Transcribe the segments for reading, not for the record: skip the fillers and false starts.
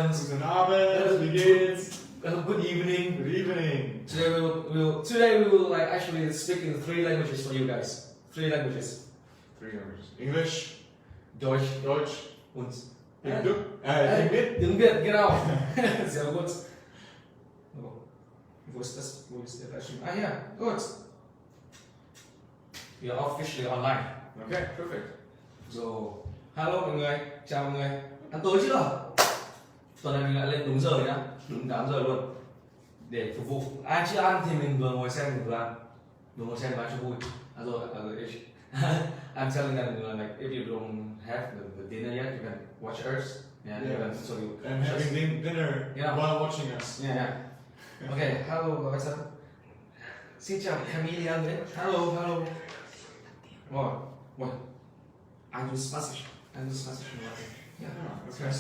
Abend. Guten Abend. Wie geht's? Good evening. Good evening. Today we will like actually speak in 3 languages for you guys. 3 languages. 3 languages. English, Deutsch und und Tiếng Việt, genau. Sehr gut. Oh. Wo ist der Bildschirm? Ah ja, gut. We are officially online. Okay, perfect. So, hello mọi người, chào mọi người. Ăn tối chưa? Tuần này mình lại lên đúng giờ nhá, đúng 8 giờ luôn. Để phục vụ. Ai chưa ăn thì mình vừa ngồi xem mình vừa ăn. Vừa ngồi xem và cho vui. I'm telling them like if you don't have the dinner yet, you can watch us. Yeah. So you And having dinner while watching us. Yeah. Okay, hello các bạn. Xin chào Chameleon đấy. Hello. What? I do message. Yeah. Okay.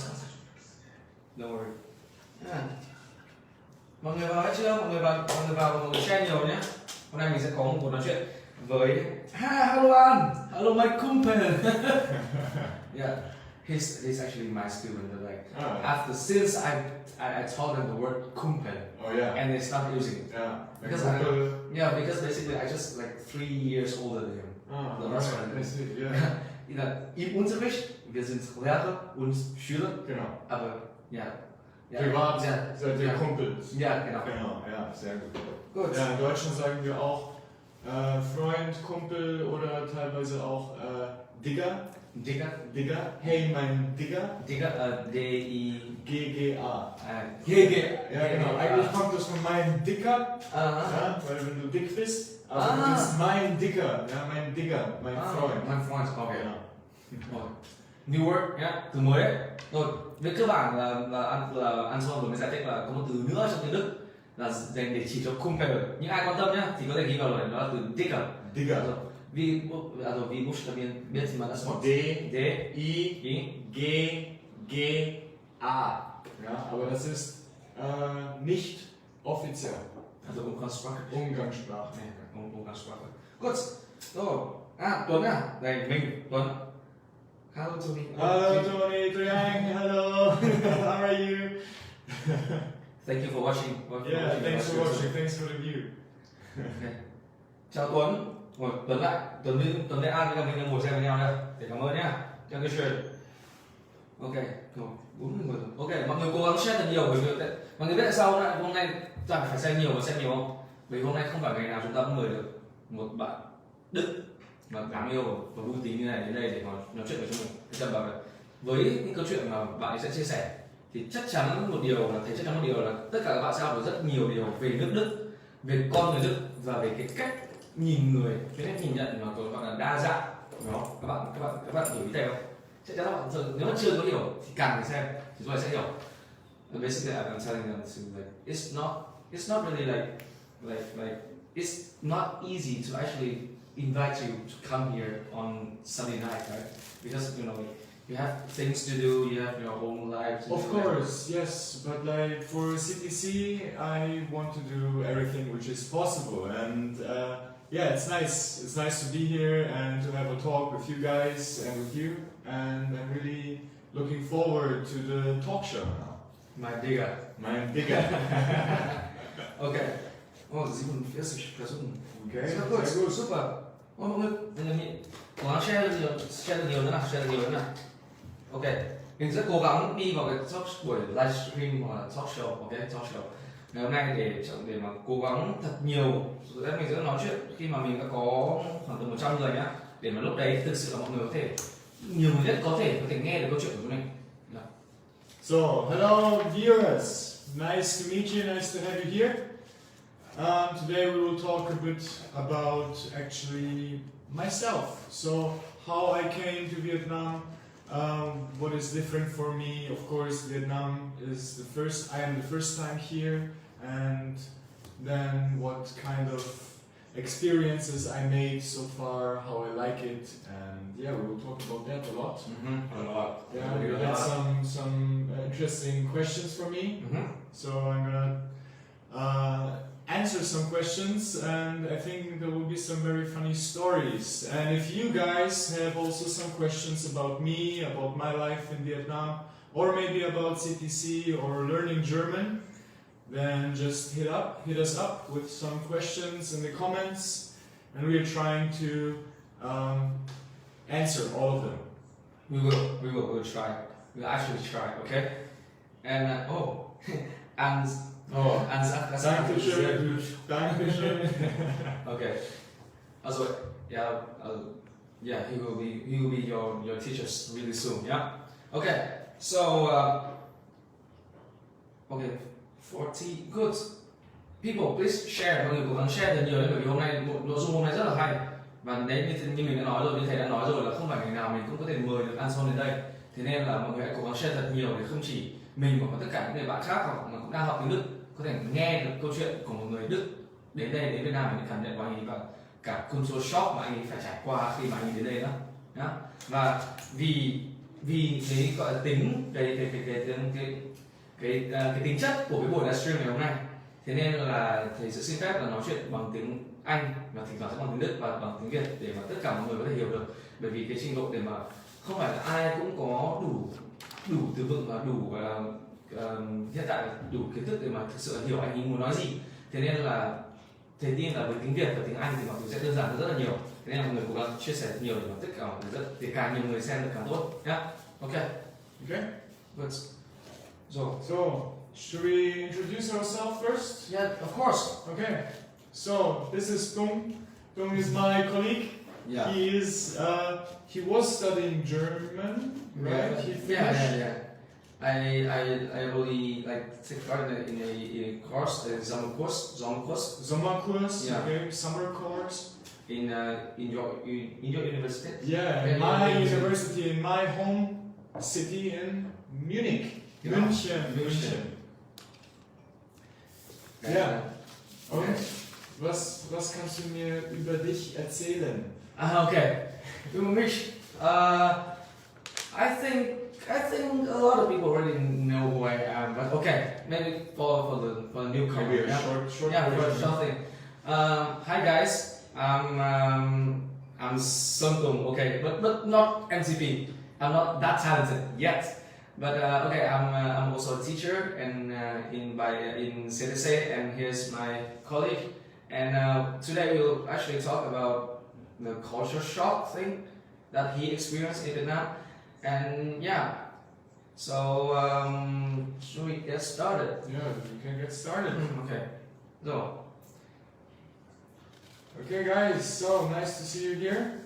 Don't worry. Yeah. Mọi người vào hết chưa? Mọi người vào và mọi người share nhiều nhé. Hôm nay mình sẽ có một cuộc nói chuyện với hello An, hello my kumpel. Yeah, he's actually my student. Like after since I taught them the word kumpel. Oh yeah. And they stopped using it. Yeah. Because basically I just like 3 years older than him. Oh, that's right. Yeah. Im Unterricht, wir sind Lehrer und Schüler. Genau. Aber ja. Privat seid ihr Kumpels. Ja, genau. Genau, ja, sehr gut. Gut. Ja, in Deutschland sagen wir auch Freund, Kumpel oder teilweise auch Digger. Digger. Hey, mein Digger. Digger, D-I-G-G-A. Ja, genau. Eigentlich kommt das von meinem Dicker, ja, weil wenn du dick bist, aber du bist mein Dicker, ja, mein Digger, mein Freund. Mein Freund, ok. Genau. New word, nhá, từ mới đấy. Rồi, về cơ bản là Anton vừa mới giải thích là có một từ nữa trong tiếng Đức là dành để chỉ cho kumpel. Những ai quan tâm nhá thì có thể ghi vào lời, đó là từ Digger. Also, wie buchstabieren wird man das Wort? D-I-G-G-A. Ja, aber das ist nicht offiziell. Also Umgangssprache. Umgangssprache. Umgangssprache. Gut. So, Tuấn à? Đây, mình, Tuấn. Hello Tony. Hello Tony, hello. How are you? Thank you for watching. Thanks for watching. Thanks for the view. Okay. Chào Tuấn. Tuấn lại. Tuấn với An với cả mình đang ngồi xem với nhau đây. Để cảm ơn nhá. 𝐶𝐞𝐿. Ok. 40 người rồi. Ok, mọi người cố gắng share thật nhiều bởi vì mọi người biết tại sao hôm nay ta phải xem nhiều không? Bởi vì hôm nay không phải ngày nào chúng ta cũng mời được một bạn Đức mà đáng yêu và vui tính như này đến đây để nói chuyện với chúng mình. Thì bảo là với những câu chuyện mà bạn ấy sẽ chia sẻ thì chắc chắn một điều là tất cả các bạn sẽ học được rất nhiều điều về nước Đức, về con người Đức và về cái cách nhìn người, cái cách nhìn nhận mà gọi là đa dạng. Đó, các bạn hiểu ý này không? Chắc chắn các bạn nếu mà chưa có hiểu thì càng phải xem thì chúng ta sẽ hiểu. And basically, I'm telling them to like it's not really like it's not easy to actually invite you to come here on Sunday night, right? Because you have things to do, you have your own life. Of course, yes, but like for CTC, I want to do everything which is possible, and it's nice. It's nice to be here and to have a talk with you guys and with you, and I'm really looking forward to the talk show now. My digger. Okay. Oh, 47 Personen. Okay. Sehr gut, super. Mọi người cố gắng share được nhiều nữa nào. Ok, mình sẽ cố gắng đi vào cái buổi livestream hoặc là talk show. Ngày hôm nay để mà cố gắng thật nhiều, rồi mình sẽ nói chuyện khi mà mình đã có khoảng từ 100 người nhá, để mà lúc đấy thực sự là mọi người có thể nhiều người nhất có thể nghe được câu chuyện của chúng mình. So, hello viewers, nice to meet you, nice to have you here. Today we will talk a bit about actually myself. So, how I came to Vietnam, what is different for me. Of course, Vietnam is I am the first time here, and then what kind of experiences I made so far, how I like it, and we will talk about that a lot. A lot. Yeah, you had some interesting questions for me, so I'm gonna answer some questions, and I think there will be some very funny stories. And if you guys have also some questions about me, about my life in Vietnam, or maybe about CTC or learning German, then just hit us up with some questions in the comments, and we are trying to answer all of them. We'll try. We'll actually try, okay? And and Dankeschön. Dankeschön. Okay. Also, yeah, he will be your teachers really soon, yeah? Okay, so, okay, 40, good. People, please share, mọi người cố gắng share thật nhiều đấy, bởi vì hôm nay, nội dung hôm nay rất là hay. Và đấy, như mình đã nói rồi, như thầy đã nói rồi là không phải ngày nào mình cũng có thể mời được Anson đến đây. Thế nên là mọi người hãy cố gắng share thật nhiều để không chỉ mình mà tất cả những người bạn khác hoặc mà cũng đang học tiếng Đức có thể nghe được câu chuyện của một người Đức đến đây, đến Việt Nam để cảm nhận của anh ấy và cả culture shock mà anh ấy phải trải qua khi mà anh ấy đến đây đó. Nhá. Và vì cái gọi là tính cái tính chất của cái buổi livestream ngày hôm nay, thế nên là thầy sẽ xin phép là nói chuyện bằng tiếng Anh và thỉnh thoảng sẽ bằng tiếng Đức và bằng tiếng Việt để mà tất cả mọi người có thể hiểu được, bởi vì cái trình độ để mà không phải là ai cũng có đủ từ vựng và đủ hiện tại là đủ kiến thức để mà thực sự hiểu anh ấy muốn nói gì. Thế nên là thầy tin là với tiếng Việt và tiếng Anh thì mọi thứ sẽ đơn giản hơn rất là nhiều. Thế nên là mọi người cố gắng chia sẻ nhiều để mà tất cả mọi người để càng nhiều người xem được càng tốt nhá. Okay. Good. So, should we introduce ourselves first? Yeah, of course. Okay. So, this is 𝐃𝐞𝐮. 𝐃𝐞𝐮 is my colleague. Yeah. He was studying German, right? He finished. Yeah. I really take part in a course, a summer course. Sommerkurs, Yeah. okay, summer course. In your university. Yeah, in my university, in my home city in Munich. Genau. München. Ja. Und was kannst du mir über dich erzählen? Okay. Über mich. I think a lot of people already know who I am, but okay, maybe for the newcomer. Maybe a Yeah? short Yeah, version. short thing. Hi guys, I'm 𝐃𝐞𝐮, okay, but not MCP. I'm not that talented yet. But okay, I'm also a teacher in CTC, and here's my colleague. And today we'll actually talk about the culture shock thing that he experienced in Vietnam. And yeah, so should we get started? Yeah, we can get started. Okay, so. Okay, guys, so nice to see you here.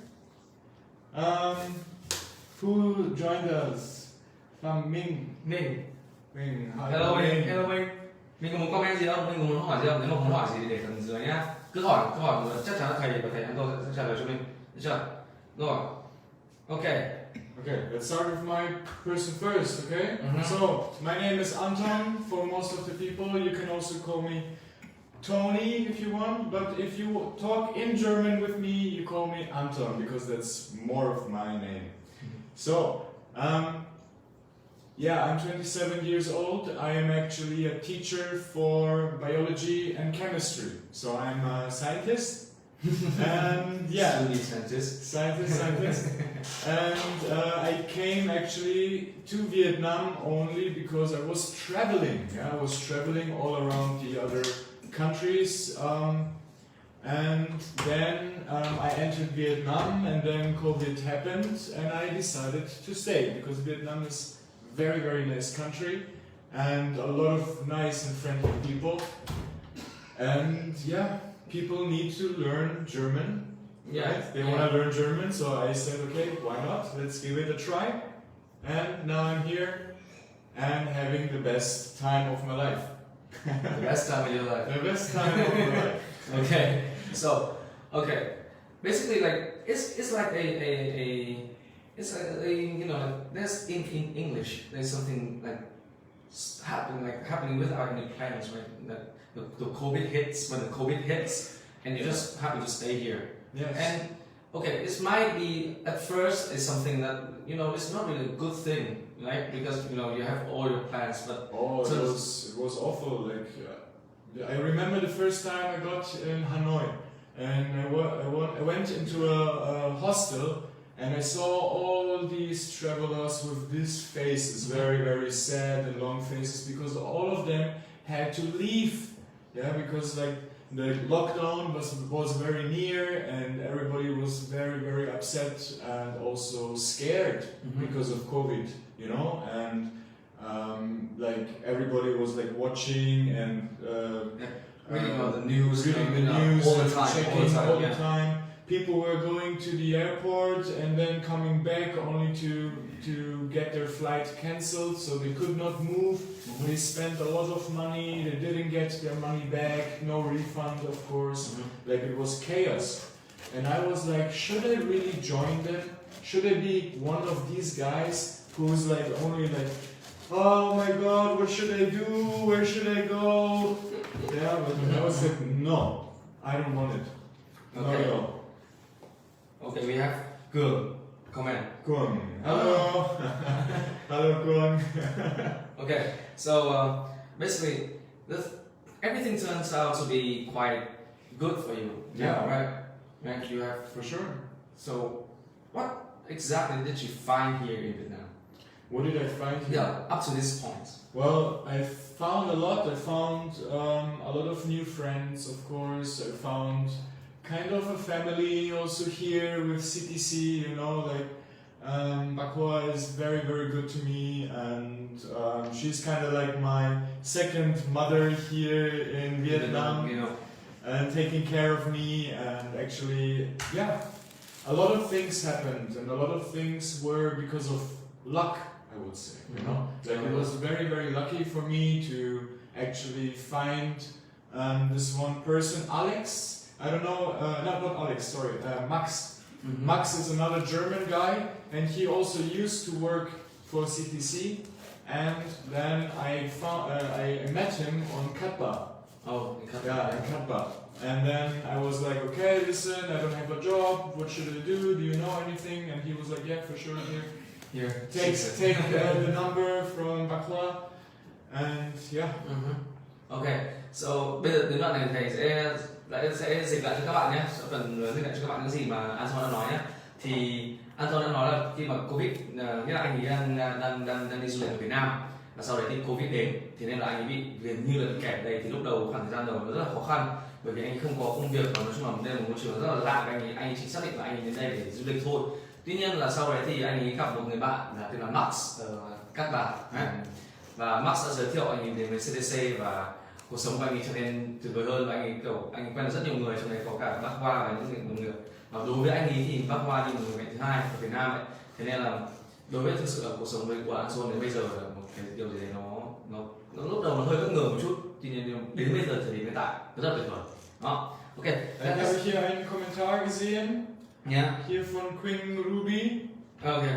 Who joined us? Minh. Hello Minh. Mình có muốn comment gì không? Mình có muốn hỏi gì không? Nếu mà muốn hỏi gì thì để phần dưới nhá. Cứ hỏi chắc chắn là thầy và thầy Anton sẽ trả lời cho mình. Được chưa? Rồi. Okay, let's start with my person first, okay? So, my name is Anton. For most of the people, you can also call me Tony if you want, but if you talk in German with me, you call me Anton, because that's more of my name. So, yeah, I'm 27 years old. I am actually a teacher for biology and chemistry. So I'm a scientist. And yeah, scientist. And I came actually to Vietnam only because I was traveling. Yeah, I was traveling all around the other countries. And then I entered Vietnam, and then COVID happened, and I decided to stay because Vietnam is very, very nice country and a lot of nice and friendly people. And yeah, people need to learn German. Yeah, right? They want to learn German, so I said, okay, why not? Let's give it a try. And now I'm here and having the best time of my life. The best time of your life. The best time of my life. Okay, so basically, like it's like there's in English there's something like happening without any plans, right? That the COVID hits, when the COVID hits, and you just happen to stay here. Yes. And okay, this might be at first is something that it's not really a good thing, right? Because you have all your plans, but it was awful. Like I remember the first time I got in Hanoi, and I went into a hostel, and I saw all these travelers with these faces, very, very sad and long faces, because all of them had to leave, yeah, because like the lockdown was very near, and everybody was very, very upset and also scared because of COVID, you know, and like everybody was like watching and reading about the news, reading the news, all the time, checking all the yeah. time. People were going to the airport and then coming back only to get their flight cancelled, so they could not move. They spent a lot of money, they didn't get their money back, no refund of course, like it was chaos. And I was like, should I really join them? Should I be one of these guys who's like only like, oh my god, what should I do? Where should I go? Yeah, but I was like, no, I don't want it. Not at all. Okay, we have 𝐾𝐞𝐮 comment. 𝐶𝐞𝐮. Hello. Hello, 𝐶𝐞𝐮. Okay, so basically, everything turns out to be quite good for you. Yeah. Right? Right, you have for sure. So, what exactly did you find here in Vietnam? What did I find here? Yeah, up to this point. Well, I found a lot. I found a lot of new friends, of course. I found kind of a family also here with CTC, you know, like 𝐶𝐞𝐮 is very, very good to me, and she's kind of like my second mother here in Vietnam, you know, and taking care of me, and actually, yeah, a lot of things happened, and a lot of things were because of luck, I would say, you know, like it was very, very lucky for me to actually find this one person, Alex. I don't know, not Alex, sorry, Max. Max is another German guy, and he also used to work for CTC, and then I met him on 𝐃𝐞𝐿. Oh, in 𝐃𝐿. Yeah, in 𝐃𝐿. And then I was like, okay, listen, I don't have a job, what should I do? Do you know anything? And he was like, yeah, for sure, Here. take the number from 𝐶𝐞𝐿, and yeah. Okay, so bây giờ đến đoạn này thầy sẽ dịch lại cho các bạn nhé, phần dịch lại cho các bạn những gì mà Anton đã nói nhé. Thì Anton đã nói là khi mà Covid, nghĩa là anh ấy đang đi du lịch ở Việt Nam, và sau đấy thì Covid đến, thì nên là anh ấy bị gần như là bị kẹt đây. Thì lúc đầu khoảng thời gian đầu nó rất là khó khăn, bởi vì anh ấy không có công việc, và nói chung là đây là một môi trường rất là lạ. Anh ấy chỉ xác định là anh ấy đến đây để du lịch thôi. Tuy nhiên là sau đấy thì anh ấy gặp một người bạn là tên là Max ở Cát Bà, và Max đã giới thiệu anh ấy đến với CTC, và cuộc sống của anh ấy trở nên tuyệt vời hơn. Và anh ấy quen được rất nhiều người, trong đấy có cả bác Hoa và những người đồng nghiệp. Và đối với anh ấy thì bác Hoa như một người mẹ thứ hai ở Việt Nam ấy. Thế nên là đối với thực sự là cuộc sống của Anton đến bây giờ là một cái điều gì đấy nó lúc đầu nó hơi bất ngờ một chút, tuy nhiên đến bây giờ thời điểm hiện tại nó rất là tuyệt vời. Đó, ok. Ich habe hier einen Kommentar gesehen. Ja. Hier von 𝐶𝐞𝐮. Okay.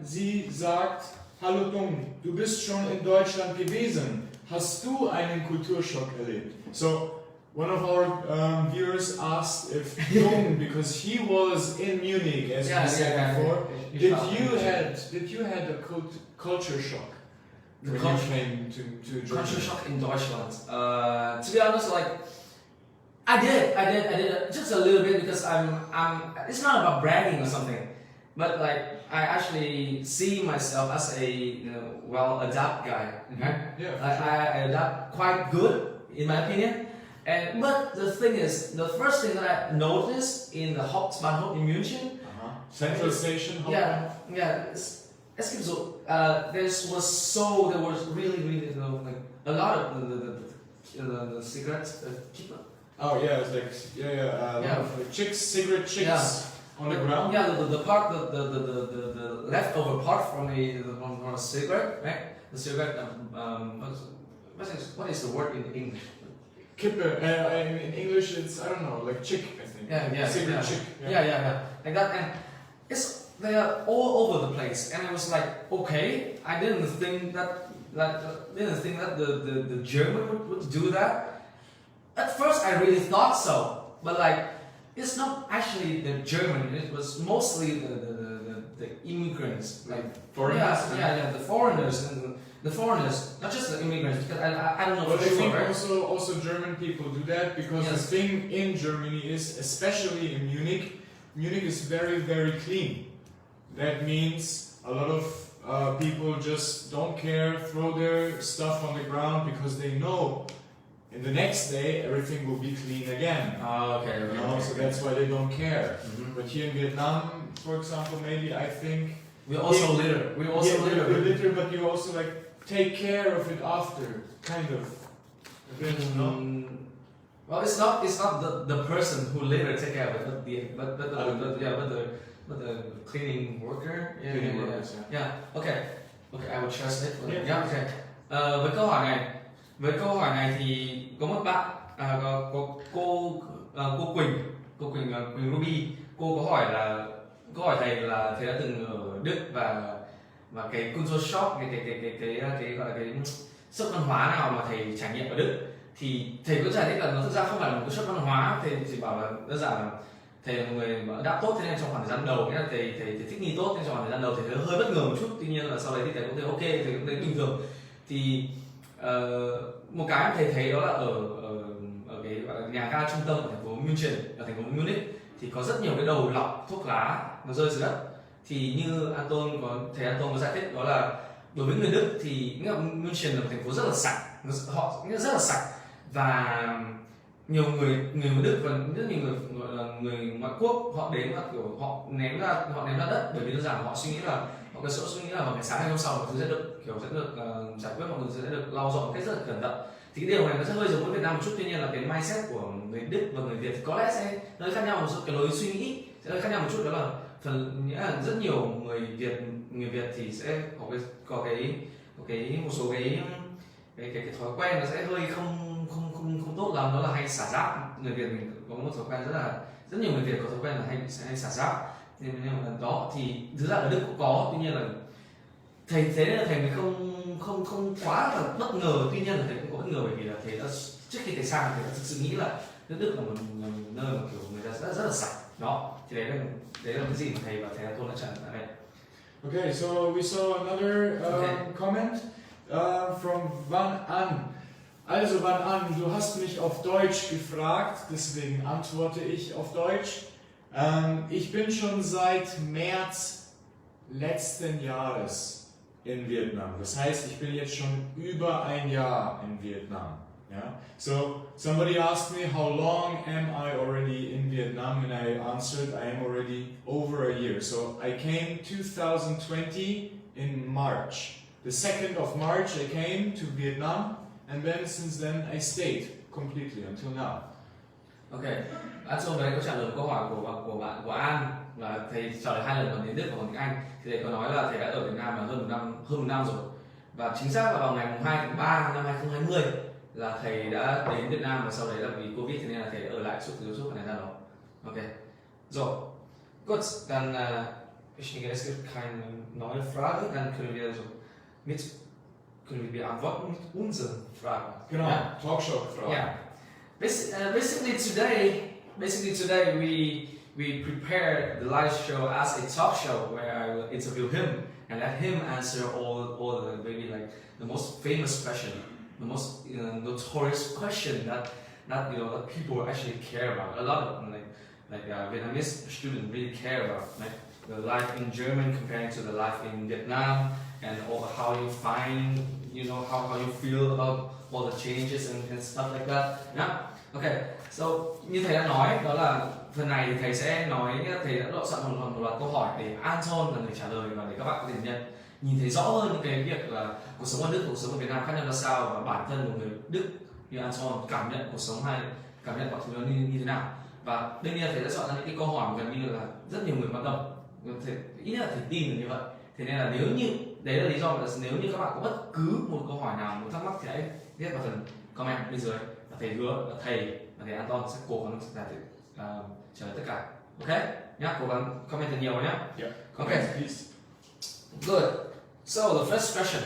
Sie sagt, hallo 𝐶𝐞𝐮, du bist schon in Deutschland gewesen. Hast du einen Kulturschock erlebt? So, one of our viewers asked if 𝐶𝐞𝐮, because he was in Munich, as we said before, did you had a culture shock when you came to Germany? Culture shock in Deutschland. To be honest, like I did just a little bit, because I'm. It's not about bragging or something, but like I actually see myself as a well-adapted guy. Okay? Yeah. I adapt quite good, in my opinion. But the thing is, the first thing that I noticed in the Hauptbahnhof in München, Central Station. there was really like a lot of the cigarettes. Oh yeah, it's like a lot of like cigarette chicks on the ground. Yeah, the leftover part from a cigarette, right? The cigarette. What is the word in English? Kippe. In English, it's, I don't know, like chick, I think. Cigarette chick. Yeah, like that, and they are all over the place. And I was like, okay, I didn't think that the German would do that. At first, I really thought so, but like, it's not actually the German. It was mostly the immigrants, like foreigners. The foreigners and the foreigners, not just the immigrants. Because I don't know. But I think right? also German people do that, because the thing in Germany is, especially in Munich, Munich is very, very clean. That means a lot of people just don't care, throw their stuff on the ground because they know in the next day everything will be clean again. Okay. You know, so that's why they don't care. But here in Vietnam, for example, maybe I think We also litter. We also we litter. litter, but you also like take care of it after, kind of. A bit, no? Well, it's not the person who later take care of it, but the cleaning worker. Cleaning workers, Yeah. Okay. I will translate. Yeah. Okay. Với câu hỏi này thì có một bạn có cô Quỳnh Ruby, cô có hỏi thầy là thầy đã từng ở Đức và cái culture shock, cái gọi là cái sốc văn hóa nào mà thầy trải nghiệm ở Đức, thì thầy có giải thích là nó thực ra không phải là một cái sốc văn hóa. Thầy chỉ bảo là đơn giản là thầy là một người mà đáp tốt, thế nên trong khoảng thời gian đầu nghĩa là thầy thích nghi tốt, nên trong khoảng thời gian đầu thầy hơi bất ngờ một chút, tuy nhiên là sau đấy thì thầy cũng thấy ok, thầy cũng thấy bình thường. Thì một cái mà thầy thấy đó là ở cái gọi là nhà ga trung tâm ở thành phố München, ở thành phố Munich, thì có rất nhiều cái đầu lọc thuốc lá nó rơi dưới đất. Thì như thầy Anton có giải thích, đó là đối với người Đức thì nghĩa là München là một thành phố rất là sạch, họ rất là sạch, và nhiều người Đức và rất nhiều người ngoại quốc họ đến và kiểu họ ném ra đất, bởi vì đơn giản họ suy nghĩ là họ có suy nghĩ là vào ngày sáng ngày hôm sau mọi thứ sẽ được giải quyết, mọi người sẽ được lau dọn một cách rất là cẩn thận. Thì cái điều này nó sẽ hơi giống với Việt Nam một chút, tuy nhiên là cái mindset của người Đức và người Việt thì có lẽ sẽ hơi khác nhau một chút, cái lối suy nghĩ sẽ hơi khác nhau một chút, đó là phần nghĩa là rất nhiều người Việt thì sẽ có một số cái thói quen nó sẽ hơi không tốt lắm, đó là hay xả rác. Người Việt mình có một thói quen rất nhiều người Việt có thói quen là hay xả rác, nên mà đó thì thực ra ở Đức cũng có, tuy nhiên là thầy thế nên là thầy mới không quá là bất ngờ, tuy nhiên là thầy cũng có bất ngờ bởi vì là thầy đã trước khi thầy sang thầy đã thực sự nghĩ là nước Đức là một nơi mà kiểu người ta rất là sạch đó. Thì đấy là cái gì mà thầy và thầy Anton đã trả lại đây. Okay, so we saw another comment from Van An. Also Van An, du hast mich auf Deutsch gefragt, deswegen antworte ich auf Deutsch. Ich bin schon seit März letzten Jahres in Vietnam. Das heißt, ich bin jetzt schon über ein Jahr in Vietnam. Yeah? So somebody asked me how long am I already in Vietnam, and I answered I am already over a year. So I came 2020 in March. The 2nd of March I came to Vietnam, and then since then I stayed completely until now. Okay, Anton đấy có trả lời câu hỏi của An, là thầy trả lời 2 lần, còn tiếng Đức và còn tiếng Anh. Thì thầy có nói là thầy đã ở Việt Nam là hơn một năm rồi, và chính xác là vào ngày 2 tháng 3 năm 2020 là thầy đã đến Việt Nam, và sau đấy là vì Covid thì nên là thầy đã ở lại suốt khoảng thời gian đó. Okay, so gut, dann ich denke, es gibt keine neue Frage, dann können wir beantworten mit unseren Fragen. Genau, Yeah. Talkshow-Fragen. Yeah. Basically today we prepared the live show as a talk show where I will interview him and let him answer all the maybe like the most famous question, the most notorious question that that people actually care about. A lot of Vietnamese students really care about, like the life in German comparing to the life in Vietnam, and how you find, how you feel about all the changes and stuff like that. Yeah. Okay. So như thầy đã nói, đó là phần này thì thầy sẽ nói, thầy đã lựa chọn một loạt câu hỏi để Anton là người trả lời, và để các bạn có thể nhìn thấy rõ hơn những cái việc là cuộc sống ở Đức, cuộc sống ở Việt Nam khác nhau ra sao, và bản thân một người Đức như Anton cảm nhận cuộc sống hay cảm nhận mọi thứ nó như thế nào. Và đương nhiên là thầy đã chọn ra những cái câu hỏi gần như là rất nhiều người quan tâm, ít nhất là thầy tin là như vậy. Thế nên là nếu như đấy là lý do là nếu như các bạn có bất cứ một câu hỏi nào muốn thắc mắc thì hãy viết vào phần comment bên dưới, và thầy hứa là thầy Anton sẽ cố gắng trả lời tất cả. Ok nhá, cố gắng comment thật nhiều nhá. Yeah. Okay. Please. Good. So the first question,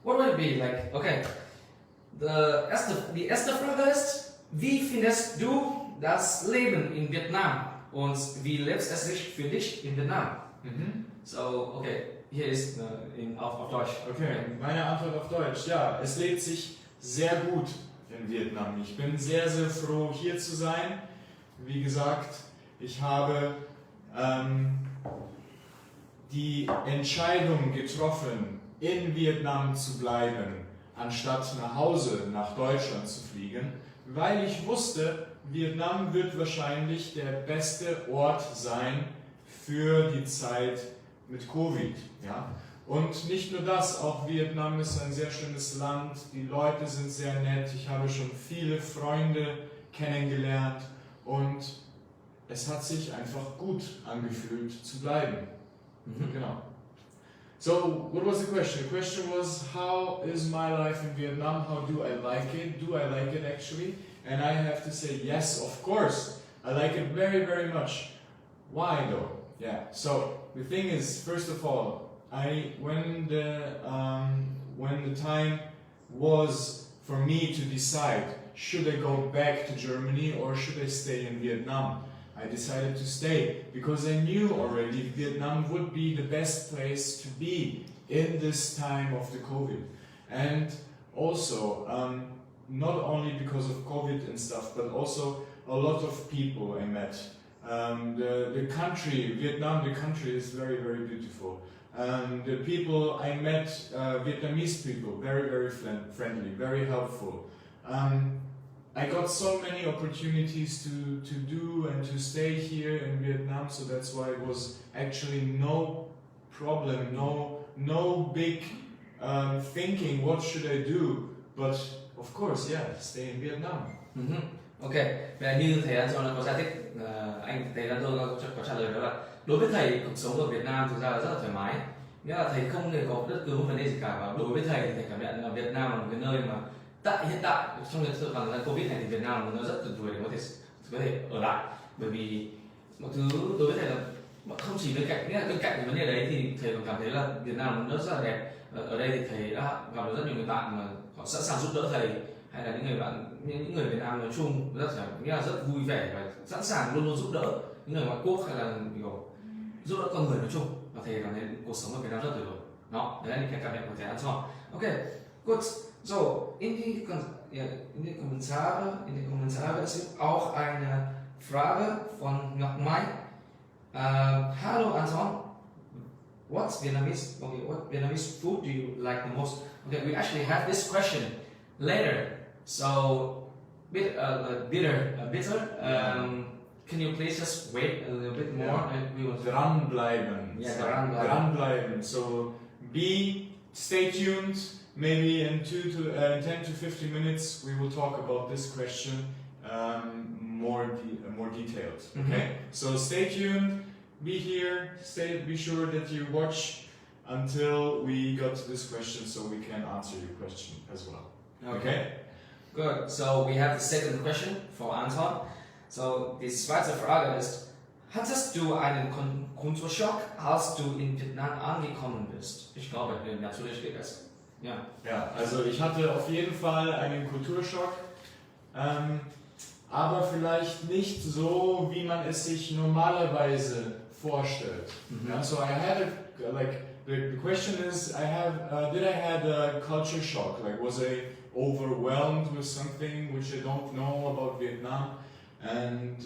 what would it be like? Okay, the erste Frage ist, wie findest du das Leben in Vietnam und wie lebst es sich für dich in Vietnam? So, okay, hier ist auf Deutsch. Okay, meine Antwort auf Deutsch. Ja, es lebt sich sehr gut in Vietnam. Ich bin sehr, sehr froh, hier zu sein. Wie gesagt, Ich habe die Entscheidung getroffen, in Vietnam zu bleiben, anstatt nach Hause, nach Deutschland zu fliegen, weil ich wusste, Vietnam wird wahrscheinlich der beste Ort sein für die Zeit mit Covid. Ja? Und nicht nur das, auch Vietnam ist ein sehr schönes Land, die Leute sind sehr nett, ich habe schon viele Freunde kennengelernt und es hat sich einfach gut angefühlt zu bleiben. Genau. So, what was the question? The question was, how is my life in Vietnam? How do I like it? Do I like it actually? And I have to say, yes, of course. I like it very, very much. Why though? Yeah, so the thing is, first of all, when the time was for me to decide, should I go back to Germany or should I stay in Vietnam? I decided to stay because I knew already Vietnam would be the best place to be in this time of the COVID. And also, not only because of COVID and stuff, but also a lot of people I met. The country, Vietnam, the country is very, very beautiful. The people I met, Vietnamese people, very, very friendly, very helpful. I got so many opportunities to do and to stay here in Vietnam, so that's why it was actually no problem, no big thinking, what should I do? But of course, yeah, stay in Vietnam. Ok, vậy như thầy Anton có giải thích, anh thầy Anton có trả lời đó là đối với thầy cuộc sống ở Việt Nam thực ra là rất là thoải mái, nghĩa là thầy không hề có bất cứ một vấn đề gì cả, và đối với thầy thì thầy cảm nhận là Việt Nam là một cái nơi mà tại hiện tại trong cái sự bằng Covid này thì Việt Nam là một nơi rất tuyệt vời để có thể ở lại, bởi vì một thứ đối với thầy là không chỉ bên cạnh, nghĩa là bên cạnh cái vấn đề đấy thì thầy còn cảm thấy là Việt Nam là một nước rất là đẹp. Ở đây thì thầy đã gặp được rất nhiều người bạn mà họ sẵn sàng giúp đỡ thầy, hay là những người Việt Nam nói chung nghĩa là rất vui vẻ và sẵn sàng luôn luôn giúp đỡ những người ngoại quốc, hay là giúp đỡ con người nói chung, và thầy cảm thấy cuộc sống ở Việt Nam rất tuyệt vời. Đó, đấy là những cái cảm nhận của thầy Anton. Ok, gut. So, in die Kommentare ist auch eine Frage von Nhịp. Hello Anton, what Vietnamese food do you like the most? Okay, we actually have this question later, so bitter. Can you please just wait a little bit more? Yeah. We will Dranbleiben. Yeah, So, dranbleiben. So stay tuned. Maybe in 10 to 50 minutes we will talk about this question more detailed. Okay, so stay tuned, be here, be sure that you watch until we got to this question so we can answer your question as well. Okay? Good. So we have the second question for Anton. So die zweite Frage ist: Hattest du einen Kulturschock, als du in Vietnam angekommen bist? Ich glaube, natürlich steht das. Ja. Ja, also ich hatte auf jeden Fall einen Kulturschock, aber vielleicht nicht so, wie man es sich normalerweise vorstellt. Yeah, so I had the question is, did I had a culture shock? Like, was I overwhelmed with something which I don't know about Vietnam? And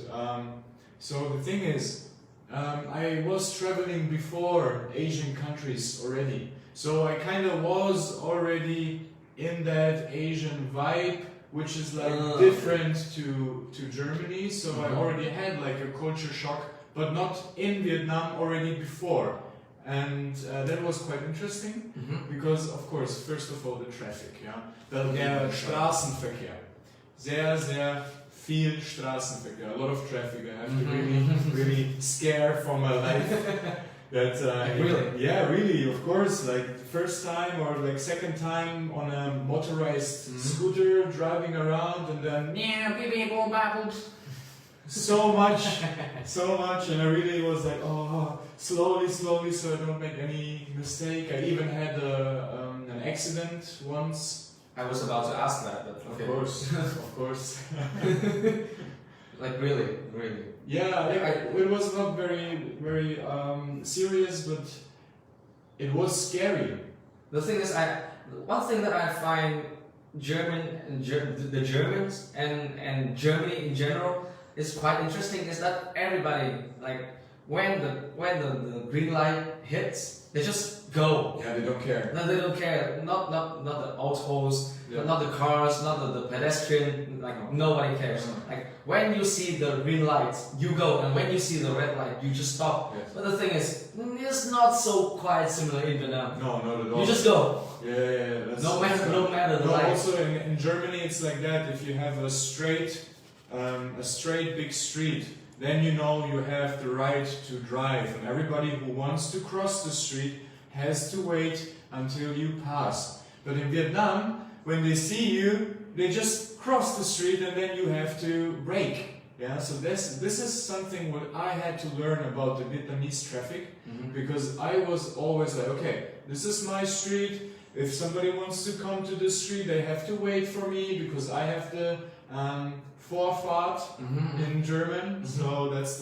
so the thing is, I was traveling before Asian countries already. So I kind of was already in that Asian vibe, which is like different to Germany. So I already had like a culture shock, but not in Vietnam already before. And that was quite interesting, because of course, first of all, the traffic, yeah. Der Straßenverkehr. Sehr, sehr viel Straßenverkehr. A lot of traffic. I have to really scare for my life. That really? Yeah, really, of course. Like first time or like second time on a motorized scooter driving around, and then so much, and I really was like, oh, slowly, so I don't make any mistake. I even had an accident once. I was about to ask that, but okay. Of course. Like really. Yeah, it was not very serious, but it was scary. The thing is, one thing that I find the Germans and Germany in general, is quite interesting is that everybody, like, when the green light hits, they just go. Yeah, they don't care. No, they don't care. Not the autos, not the cars, not the pedestrian. Like, nobody cares. Like, when you see the green light, you go, and when you see the red light, you just stop. Yes. But the thing is, it's not so quite similar in Vietnam. No, not at all. You just go. Yeah. No matter the light. Also in Germany it's like that. If you have a straight big street, then you know you have the right to drive, and everybody who wants to cross the street has to wait until you pass. But in Vietnam, when they see you, they just cross the street and then you have to brake. Yeah, so this is something what I had to learn about the Vietnamese traffic, because I was always like, okay, this is my street. If somebody wants to come to the street, they have to wait for me because I have the Vorfahrt in German. So that's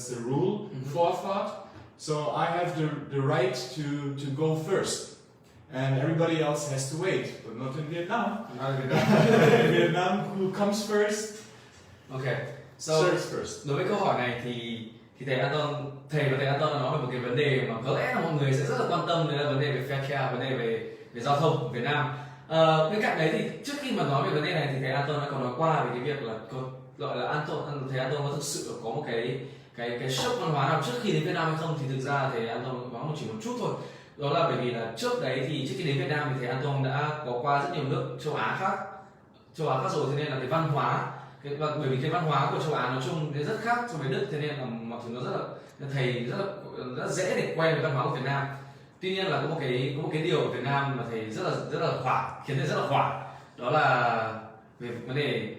the rule. Vorfahrt. So I have the right to go first, and everybody else has to wait, but not in Vietnam. In Vietnam, who comes first? Okay. So Serves first. đối với câu hỏi này thì thầy Anton đã nói về một cái vấn đề mà có lẽ là mọi người sẽ rất là quan tâm, đấy là vấn đề về Verkehr, vấn đề về giao thông ở Việt Nam. Bên cạnh đấy thì trước khi mà nói về vấn đề này thì thầy Anton đã có nói qua về cái việc là gọi là thầy Anton có thực sự có một cái sốc văn hóa nào trước khi đến Việt Nam hay không, thì thực ra thầy Anton có chỉ một chút thôi. Đó là bởi vì là trước đấy thì trước khi đến Việt Nam thì thầy Anton đã có qua rất nhiều nước châu Á khác rồi, thế nên là cái văn hóa bởi vì cái văn hóa của châu Á nói chung thì rất khác so với Đức, thế nên là mọi thứ nó rất dễ để quen với văn hóa của Việt Nam. Tuy nhiên là có một cái điều ở Việt Nam mà thầy rất là hoảng, khiến thầy rất là hoảng, đó là về vấn đề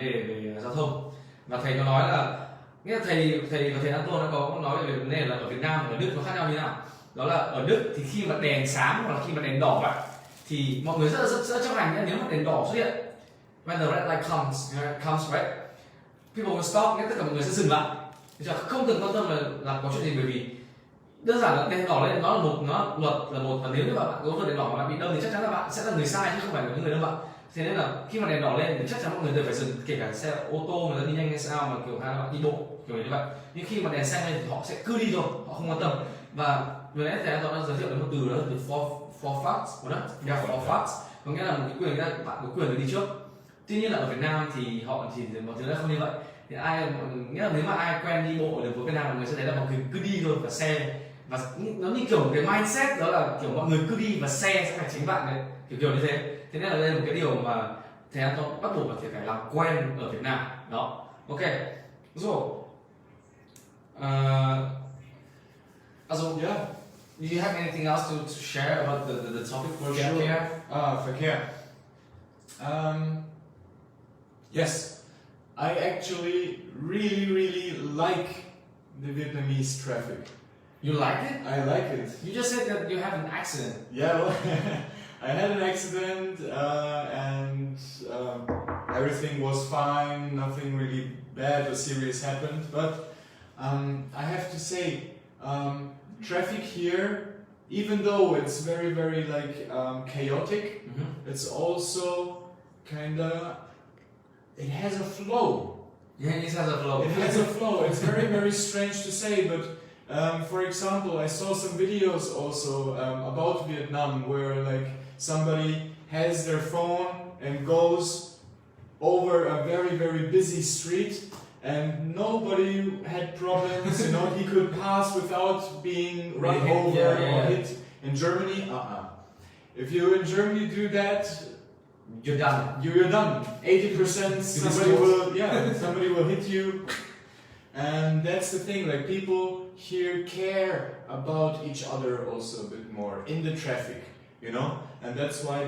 về giao thông. Và thầy có nói là nghĩa là thầy Anton đã có nói về vấn đề là ở Việt Nam và ở Đức nó khác nhau như nào. Đó là ở Đức thì khi mà đèn sáng hoặc là khi mà đèn đỏ ấy, thì mọi người rất chấp hành nhé. Nếu mà đèn đỏ xuất hiện, when the red light comes, right, people will stop, tất cả mọi người sẽ dừng lại, không cần quan tâm là có chuyện gì, bởi vì đơn giản là đèn đỏ lên nó luật là một, và nếu như bạn có vượt đèn đỏ mà bạn bị đâm thì chắc chắn là bạn sẽ là người sai chứ không phải là những người đâm bạn. Thế nên là khi mà đèn đỏ lên thì chắc chắn mọi người đều phải dừng, kể cả xe ô tô người ta đi nhanh hay sao, mà kiểu hay là bạn đi bộ kiểu như vậy. Nhưng khi mà đèn xanh lên thì họ sẽ cứ đi thôi, họ không quan tâm. Và vừa nãy thầy đã giới thiệu đến một từ đó là từ Vorfahrt, Vorfahrt, có nghĩa là một cái quyền bạn có quyền được đi trước. Tuy nhiên là ở Việt Nam thì mọi thứ đã không như vậy. Thì nghĩa là nếu mà ai quen đi bộ ở đường phố Việt Nam, mọi người sẽ thấy là mọi người cứ đi thôi, và xe, và nó như kiểu một cái mindset đó là kiểu mọi người cứ đi và xe sẽ phải tránh bạn đấy, kiểu như thế. Thế nên là đây là một cái điều mà thầy Anton bắt buộc phải làm quen ở Việt Nam đó. Ok, so also Yeah. do you have anything else to share about the topic for Verkehr? Verkehr. Yes, I actually really like the Vietnamese traffic. You like it? I like it. You just said that you have an accident. Yeah, well, I had an accident and everything was fine. Nothing really bad or serious happened. But I have to say, traffic here, even though it's very like chaotic, it's also it has a flow. Yeah, it has a flow. It has a flow. It's very strange to say, but for example, I saw some videos also about Vietnam where like somebody has their phone and goes over a very busy street and nobody had problems, you know, he could pass without being run over or hit. In Germany, if you in Germany do that, you're done. You're done. 80% somebody will hit you. And that's the thing, like people here care about each other also a bit more in the traffic, you know? And that's why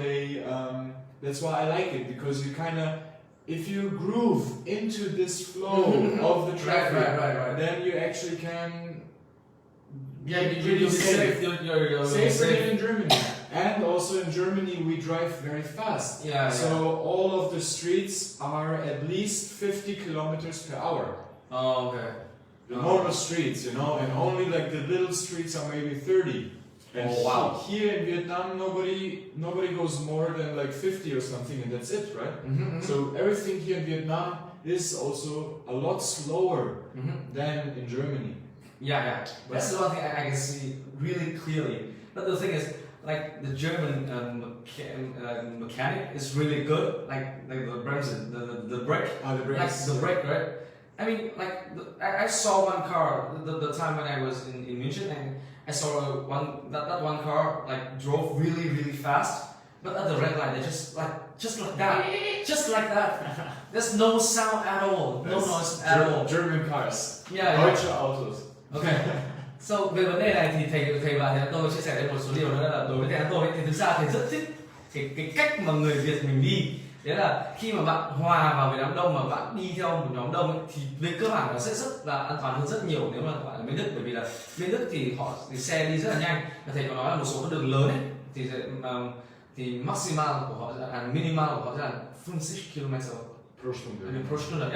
that's why I like it, because you if you groove into this flow of the traffic, right. then you actually can you're safe. You're safer in Germany. And also in Germany we drive very fast. So all of the streets are at least 50 kilometers per hour. Oh, okay. The normal streets, you know, and only like the little streets are maybe 30. And here in Vietnam, nobody goes more than like 50 or something, and that's it, right? So everything here in Vietnam is also a lot slower than in Germany. Yeah. That's the one thing I can see really clearly. But the thing is, like the German mechanic is really good. Like the bremsen, the brake, The brakes. like the brake, right? I mean, like I saw one car the time when I was in München, and I saw that one car like drove really fast, but at the red light they just like that. There's no sound at all, no noise at all. German cars. Yeah. Deutsche Autos. Okay. So về vấn đề này thì thầy và tôi chia sẻ với một số điều nữa là đối với thầy tôi thì thực ra thầy rất thích cái cách mà người Việt mình đi. Đấy là khi mà bạn hòa vào với đám đông mà bạn đi theo một nhóm đông ấy, thì về cơ bản nó sẽ rất là an toàn hơn rất nhiều nếu mà bạn ở bên Đức, bởi vì là bên Đức thì xe đi rất là nhanh. Và thầy có nói là một số các đường lớn ấy thì maximal của họ là minimal của họ sẽ là 50 km pro Stunde.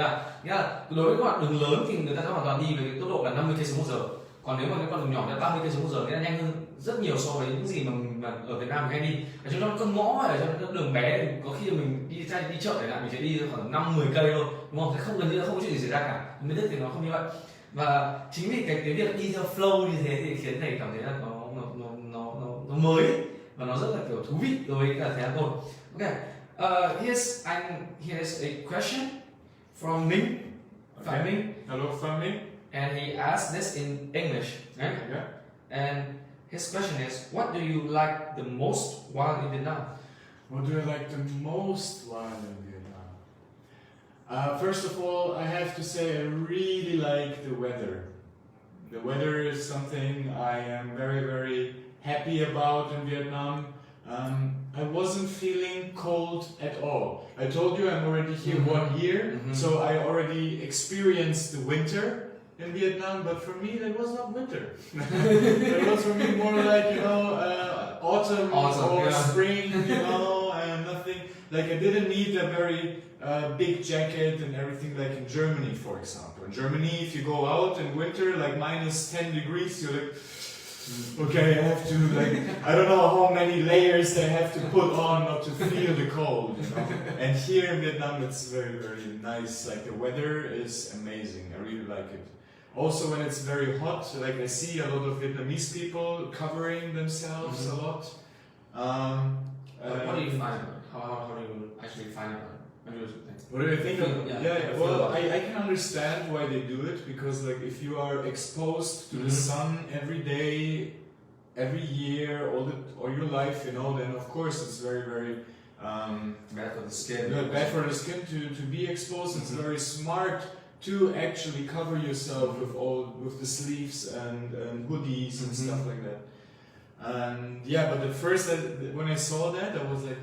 Nghĩa là đối với các bạn đường lớn thì người ta sẽ hoàn toàn đi với cái tốc độ là 50 km/h. Còn nếu mà cái con đường nhỏ là 30 km/h, nghĩa là nhanh hơn rất nhiều so với những gì mà ở Việt Nam mình hay đi. Ở trong các con ngõ hay ở trong các đường bé thì có khi mình đi chợ để lại mình sẽ đi khoảng 5-10 cây thôi, đúng không? Thì gần như là không có chuyện gì xảy ra cả. Bên Đức thì nó không như vậy. Và chính vì cái việc đi theo flow như thế thì khiến thầy cảm thấy là nó mới và nó rất là kiểu thú vị đối với cả thầy tôi. Okay. Here's a question from Minh. Okay. Minh. Hello, from me. And he asked this in English, right? Okay. And his question is, what do you like the most while in Vietnam? What do I like the most while in Vietnam? First of all, I have to say I really like the weather. The weather is something I am very happy about in Vietnam. I wasn't feeling cold at all. I told you I'm already here 1 year, so I already experienced the winter in Vietnam, but for me that was not winter. That was for me more like, autumn or spring, and nothing. Like I didn't need a very big jacket and everything like in Germany, for example. In Germany, if you go out in winter, like -10 degrees, you're like, okay, I have to I don't know how many layers I have to put on not to feel the cold. And here in Vietnam, it's very nice. Like the weather is amazing. I really like it. Also, when it's very hot, like I see a lot of Vietnamese people covering themselves a lot. What do you find? How do you actually find it? What do I think? Yeah. Well, I can understand why they do it, because like if you are exposed to the sun every day, every year, all your life, then of course it's very bad for the skin. Bad for the skin to be exposed. It's very smart to actually cover yourself with the sleeves and hoodies and stuff like that. And but the first when I saw that, I was like,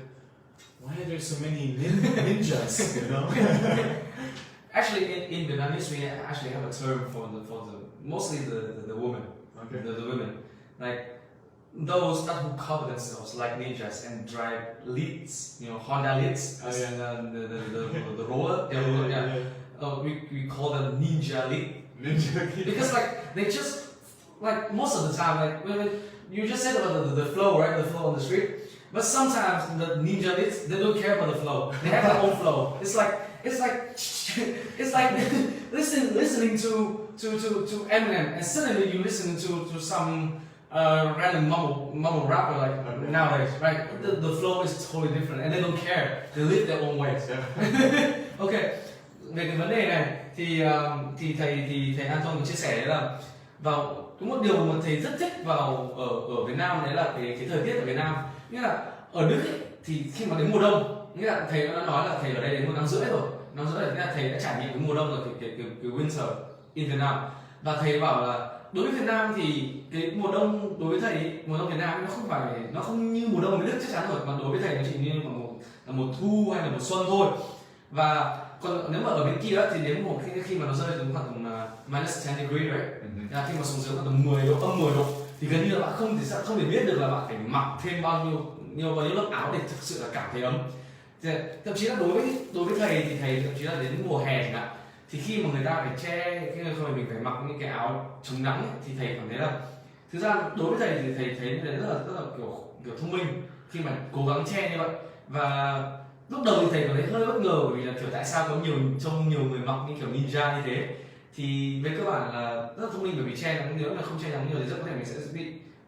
why are there so many ninjas? Actually, in Vietnamese, we actually have a term for the mostly the women. Okay. The women, like those who cover themselves like ninjas and drive leads, Honda leads, and the roller. We call them ninja lead. Because they just most of the time, when you just said about the flow, right? The flow on the street. But sometimes the ninja leads, they don't care about the flow. They have their own flow. It's like listening to Eminem, and suddenly you listen to some random mumble rapper nowadays, right? The flow is totally different, and they don't care. They live their own way. Okay. Về cái vấn đề này thì thầy Anton có chia sẻ đấy là có một điều mà thầy rất thích ở Việt Nam, đấy là cái thời tiết ở Việt Nam. Nghĩa là ở Đức ấy, thì khi mà đến mùa đông, nghĩa là thầy đã nói là thầy ở đây đến 1 năm rưỡi rồi. Nghĩa là thầy đã trải nghiệm cái mùa đông rồi, cái winter in Việt Nam. Và thầy bảo là đối với Việt Nam thì cái mùa đông đối với thầy, mùa đông Việt Nam nó không như mùa đông ở Đức chắc chắn rồi, mà đối với thầy nó chỉ như là mùa thu hay là mùa xuân thôi. Và còn nếu mà ở bên kia thì đến khi mà nó rơi đến khoảng tầm -10 degree, right? Khi mà xuống dưới khoảng tầm 10 độ, âm 10 độ thì gần như là bạn không thể biết được là bạn phải mặc thêm bao nhiêu lớp áo để thực sự là cảm thấy ấm. Thậm chí là đối với thầy thì thầy thậm chí là đến mùa hè chẳng hạn, thì khi mà người ta phải che, khi mà mình phải mặc những cái áo chống nắng ấy, thì thầy cảm thấy là thực ra đối với thầy thì thầy thấy rất là kiểu thông minh khi mà cố gắng che như vậy. Và lúc đầu thì thầy có thấy hơi bất ngờ bởi vì là kiểu tại sao có trông nhiều người mặc như kiểu ninja như thế. Thì về cơ bản là rất là thông minh, bởi vì che nắng, nếu mà không che nắng nhiều thì rất có thể mình sẽ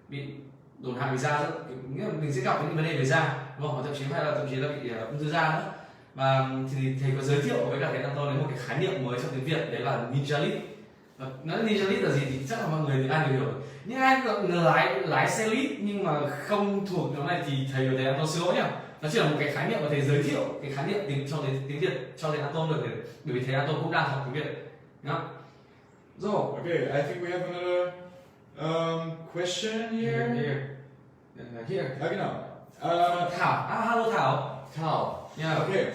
bị tổn hại về da, nghĩa là mình sẽ gặp những vấn đề về da, đúng không? Và thậm chí là bị ung thư da nữa. Và thì thầy có giới thiệu với cả thầy Anton đến một cái khái niệm mới trong tiếng Việt, đấy là ninja lead. Nói ninja lead là gì thì chắc là mọi người ai đều hiểu rồi. Những ai lái xe lead nhưng mà không thuộc nhóm này thì thầy Anton xin lỗi nhá. Nó chỉ là một cái khái niệm mà thầy giới thiệu cái khái niệm tiếng Việt cho thầy Anton được, bởi vì thầy Anton cũng đang học tiếng Việt. Đó. So, okay, I think we have another question here. Here. Genau. Thảo. Hallo Thảo. Thảo. Ja. Okay.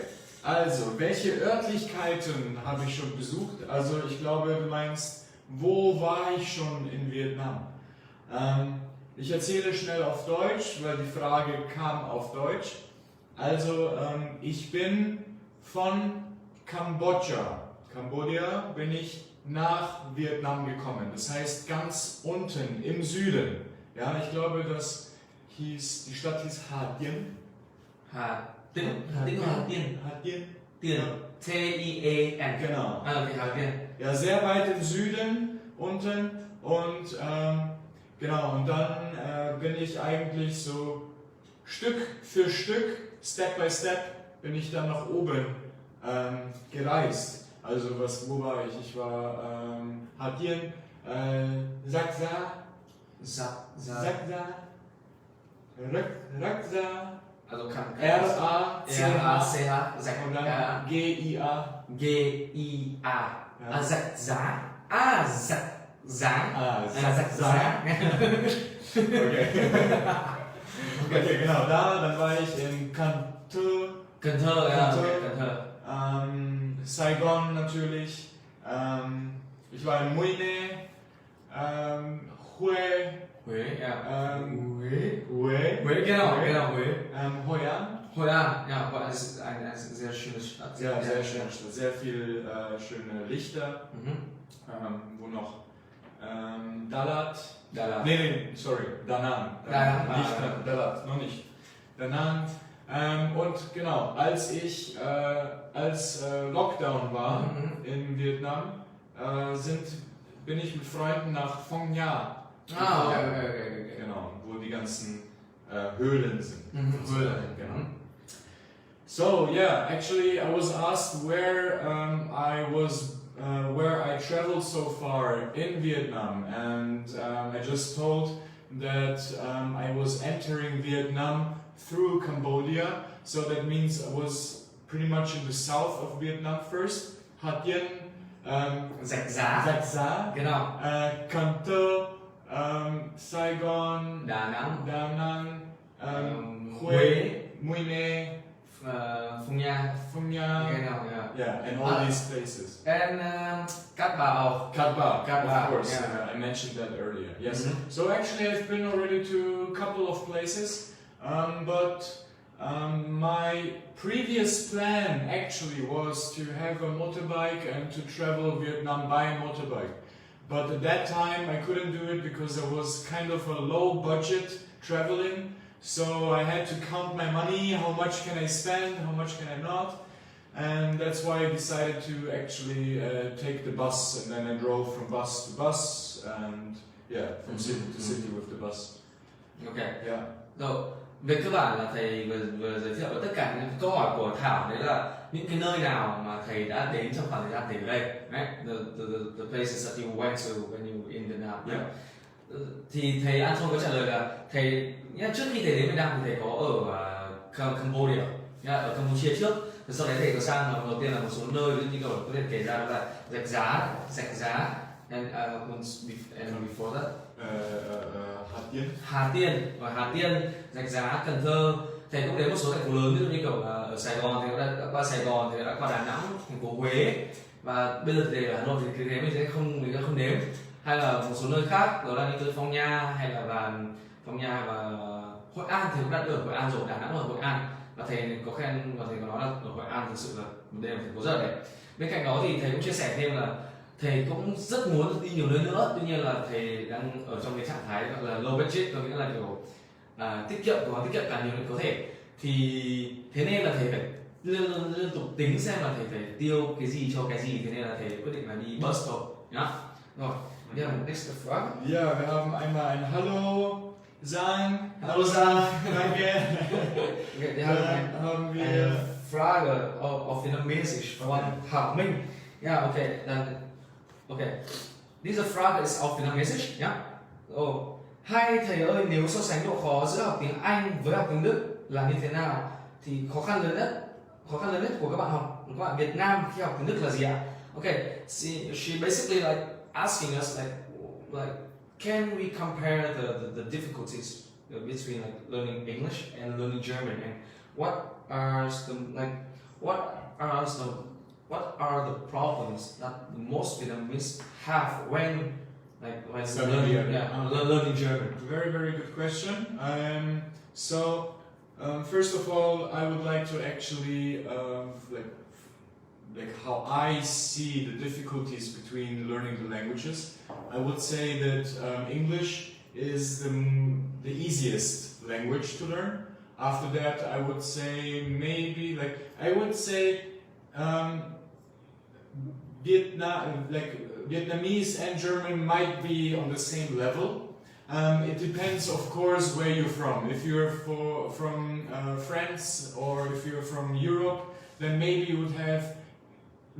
Also, welche Örtlichkeiten habe ich schon besucht? Also, ich glaube, du meinst, wo war ich schon in Vietnam? Ich erzähle schnell auf Deutsch, weil die Frage kam auf Deutsch. Also, ich bin von Kambodscha bin ich nach Vietnam gekommen. Das heißt ganz unten im Süden. Ja, ich glaube, die Stadt hieß Ha Dien. T-I-E-N. Genau. Okay, Ha Dien. Ja, sehr weit im Süden unten und genau, und dann bin ich eigentlich so Stück für Stück, Step by Step, bin ich dann nach oben gereist. Also wo war ich? Ich war Ha Dien, Raksa, Also kann R-A-C-H und dann G-I-A. G-I-A. G-I-A. Ja. Zakza. Okay. Okay, genau, dann war ich in Cần Thơ, ja, okay, Cần Thơ. Saigon natürlich. Ich war in Mui Ne, Hue, Ja. Hue, Genau, Hue. Hoi An. Hoi An, ja, Hoi An ist eine sehr schöne Stadt. Ja, sehr schön. Sehr viel schöne Lichter. Wo noch? Dalat. Nee, sorry, Danang. Nicht Dalat, noch nicht. Danang. Und genau, als Lockdown war in Vietnam, bin ich mit Freunden nach Phong Nha. Okay. Genau, wo die ganzen Höhlen sind. Höhlen, genau. So yeah, actually I was asked where I traveled so far in Vietnam, and I just told that I was entering Vietnam through Cambodia, so that means I was pretty much in the south of Vietnam first, Ha Dien, Zakza. Genau. Cần Thơ, Saigon, Đà Nẵng, Hue, Mui Ne, Phong Nha. Genau, yeah, and all these places. And Cát Bà. Cát Bà, of course. Yeah. I mentioned that earlier. Yes. So actually, I've been already to a couple of places, but my previous plan actually was to have a motorbike and to travel Vietnam by motorbike. But at that time, I couldn't do it because I was kind of a low budget traveling. So I had to count my money, how much can I spend, how much can I not, and that's why I decided to actually take the bus, and then I drove from bus to bus, and yeah, from city to city with the bus. Okay. Yeah. Rồi, về cơ bản là thầy vừa giới thiệu tất cả những câu hỏi của Thảo, đấy là những cái nơi nào mà thầy đã đến trong khoảng thời gian thầy ở đây, right? The places that you went to when you were in Vietnam. Yeah. Thì thầy Anton có trả lời là thầy trước khi thầy đến Việt Nam thì thầy có ở Cambodia, ở Campuchia trước. Rồi sau đấy thầy có sang đầu tiên là một số nơi như kiểu có thể kể ra đó là Rạch Giá, and before that Hà Tiên, Rạch Giá, Cần Thơ. Thầy cũng đến một số thành phố lớn, ví dụ như kiểu ở Sài Gòn thì đã qua Sài Gòn, thì đã qua Đà Nẵng, thành phố Huế, và bây giờ thì ở Hà Nội thì cái đấy mình sẽ không đếm. Hay là một số nơi khác, đó là như tới Phong Nha hay là Phong Nha và Hội An thì cũng đã được ở Hội An rồi, Đà Nẵng và Hội An. Và thầy có khen và thầy có nói là ở Hội An thực sự là một đây là thành phố rất là đẹp. Bên cạnh đó thì thầy cũng chia sẻ thêm là thầy cũng rất muốn đi nhiều nơi nữa, tuy nhiên là thầy đang ở trong cái trạng thái gọi là low budget, có nghĩa là kiểu tiết kiệm càng nhiều nhất có thể. Thì thế nên là thầy phải liên tục tính xem là thầy phải tiêu cái gì cho cái gì, thế nên là thầy quyết định là đi bus thôi nhá. Rồi, yeah, next Frage. Ja, wir haben einmal ein Hallo sagen. Hallo sagen. Danke. Okay, wir Dann haben wir eine Frage auf Vietnamesisch von Hảo Minh. Ja, okay, dann okay. Diese Frage ist auf Vietnamesisch, ja. Oh. Hai thầy ơi, nếu so sánh độ khó giữa học tiếng Anh với học tiếng Đức là như thế nào thì khó khăn lớn nhất của các bạn Việt Nam khi học tiếng Đức là gì ạ? Okay, she basically like asking us like can we compare the difficulties between like learning English and learning German, and what are the problems that the most Vietnamese have when learning German? Very, very good question. First of all, I would like to actually like how I see the difficulties between learning the languages. I would say that English is the easiest language to learn. After that, I would say Vietnamese and German might be on the same level. It depends, of course, where you're from. If you're from France or if you're from Europe, then maybe you would have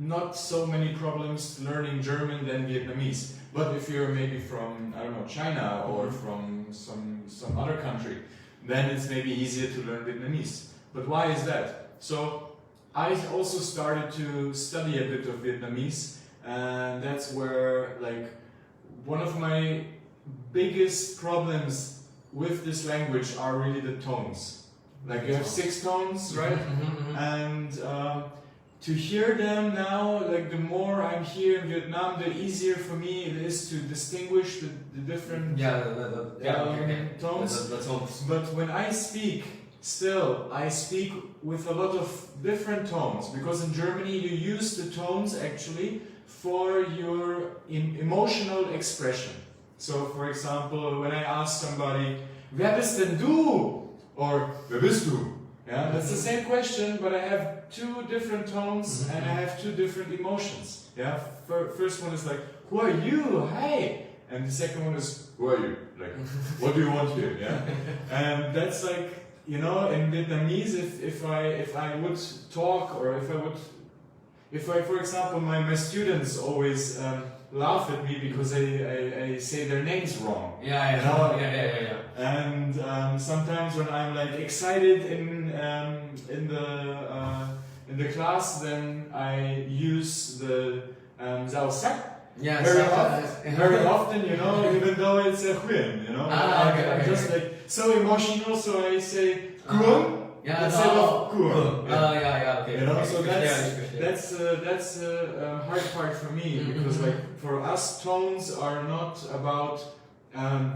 not so many problems learning German than Vietnamese. But if you're maybe from, I don't know, China or from some other country, then it's maybe easier to learn Vietnamese. But why is that? So I also started to study a bit of Vietnamese, and that's where like one of my biggest problems with this language are really the tones. Like you have 6 tones, right? And to hear them now, like the more I'm here in Vietnam, the easier for me it is to distinguish the different tones. The tones. But when I speak, I speak with a lot of different tones, because in Germany you use the tones actually for your emotional expression. So, for example, when I ask somebody, "Wer bist denn du?" or "Wer bist du?" Yeah, that's the same question, but I have 2 different tones and I have 2 different emotions. Yeah, first one is like, "Who are you? Hey!" And the second one is, "Who are you? Like, what do you want here?" Yeah, and that's like, you know, in Vietnamese, if I would talk, or if I, for example, my students always laugh at me because I say their names wrong. Yeah. And sometimes when I'm like excited in the class, then I use the Giao Sắc. Yeah, very often, you know, even though it's a Huyên, you know. I'm just like so emotional, so I say Cuồng instead of Cuồng. Okay. You know, so that's the hard part for me, because like for us, tones are not about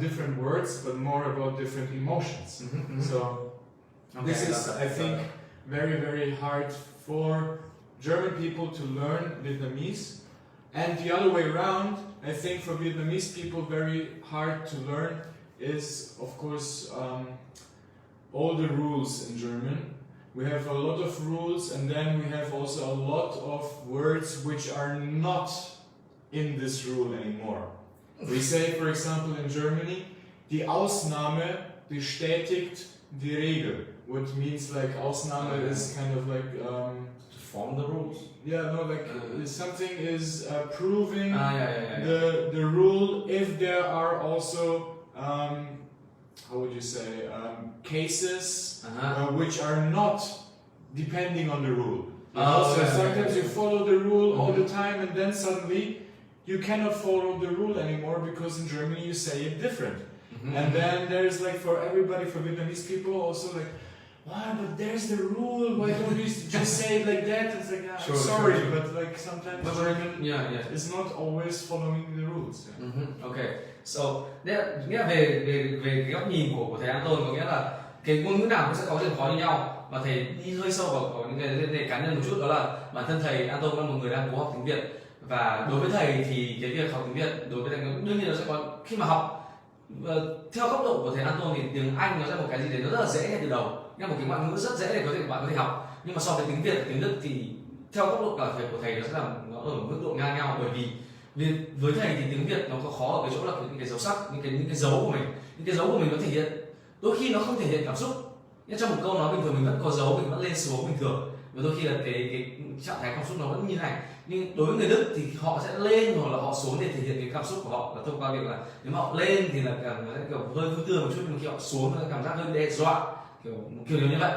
different words, but more about different emotions. So this is, I think, very, very hard for German people to learn Vietnamese. And the other way around, I think for Vietnamese people, very hard to learn is, of course, all the rules in German. We have a lot of rules, and then we have also a lot of words which are not in this rule anymore. We say, for example, in Germany, die Ausnahme bestätigt die Regel, which means like Ausnahme is kind of like to form the rules. Yeah, no, like something is proving the rule if there are also how would you say cases which are not depending on the rule. So sometimes you follow the rule all the time, and then suddenly you cannot follow the rule anymore because in Germany you say it different. And then there's like for everybody, for Vietnamese people also like, "Wow, but there's the rule, why don't we just say it like that?" It's like, sorry, but like sometimes German is not always following the rules. Okay, so nghĩa về cái góc nhìn của thầy Anton, có nghĩa là cái ngôn ngữ nào cũng sẽ có điểm khó như nhau, và thầy đi hơi sâu vào những cái vấn đề cá nhân một chút, đó là bản thân thầy Anton là một người đang cố học tiếng Việt, và đối với thầy thì cái việc học tiếng Việt đối với thầy đương nhiên nó sẽ có, khi mà học theo góc độ của thầy Anton thì tiếng Anh nó sẽ một cái gì đấy nó rất là dễ ngay từ đầu, như một cái ngoại ngữ rất dễ để bạn có thể học, nhưng mà so với tiếng Việt và tiếng Đức thì theo góc độ cảm thấy của thầy nó sẽ là nó ở mức độ ngang nhau, bởi vì với thầy thì tiếng Việt nó có khó ở cái chỗ là những cái dấu sắc, những cái dấu của mình, những cái dấu của mình nó thể hiện đôi khi nó không thể hiện cảm xúc. Nhưng trong một câu nói bình thường mình vẫn có dấu, mình vẫn lên xuống bình thường, và đôi khi là cái trạng thái cảm xúc nó vẫn như này. Nhưng đối với người Đức thì họ sẽ lên hoặc là họ xuống để thể hiện cái cảm xúc của họ, là thông qua việc là nếu mà họ lên thì là kiểu hơi vui tươi một chút, nhưng khi họ xuống là cảm giác hơi đe dọa, kiểu như vậy.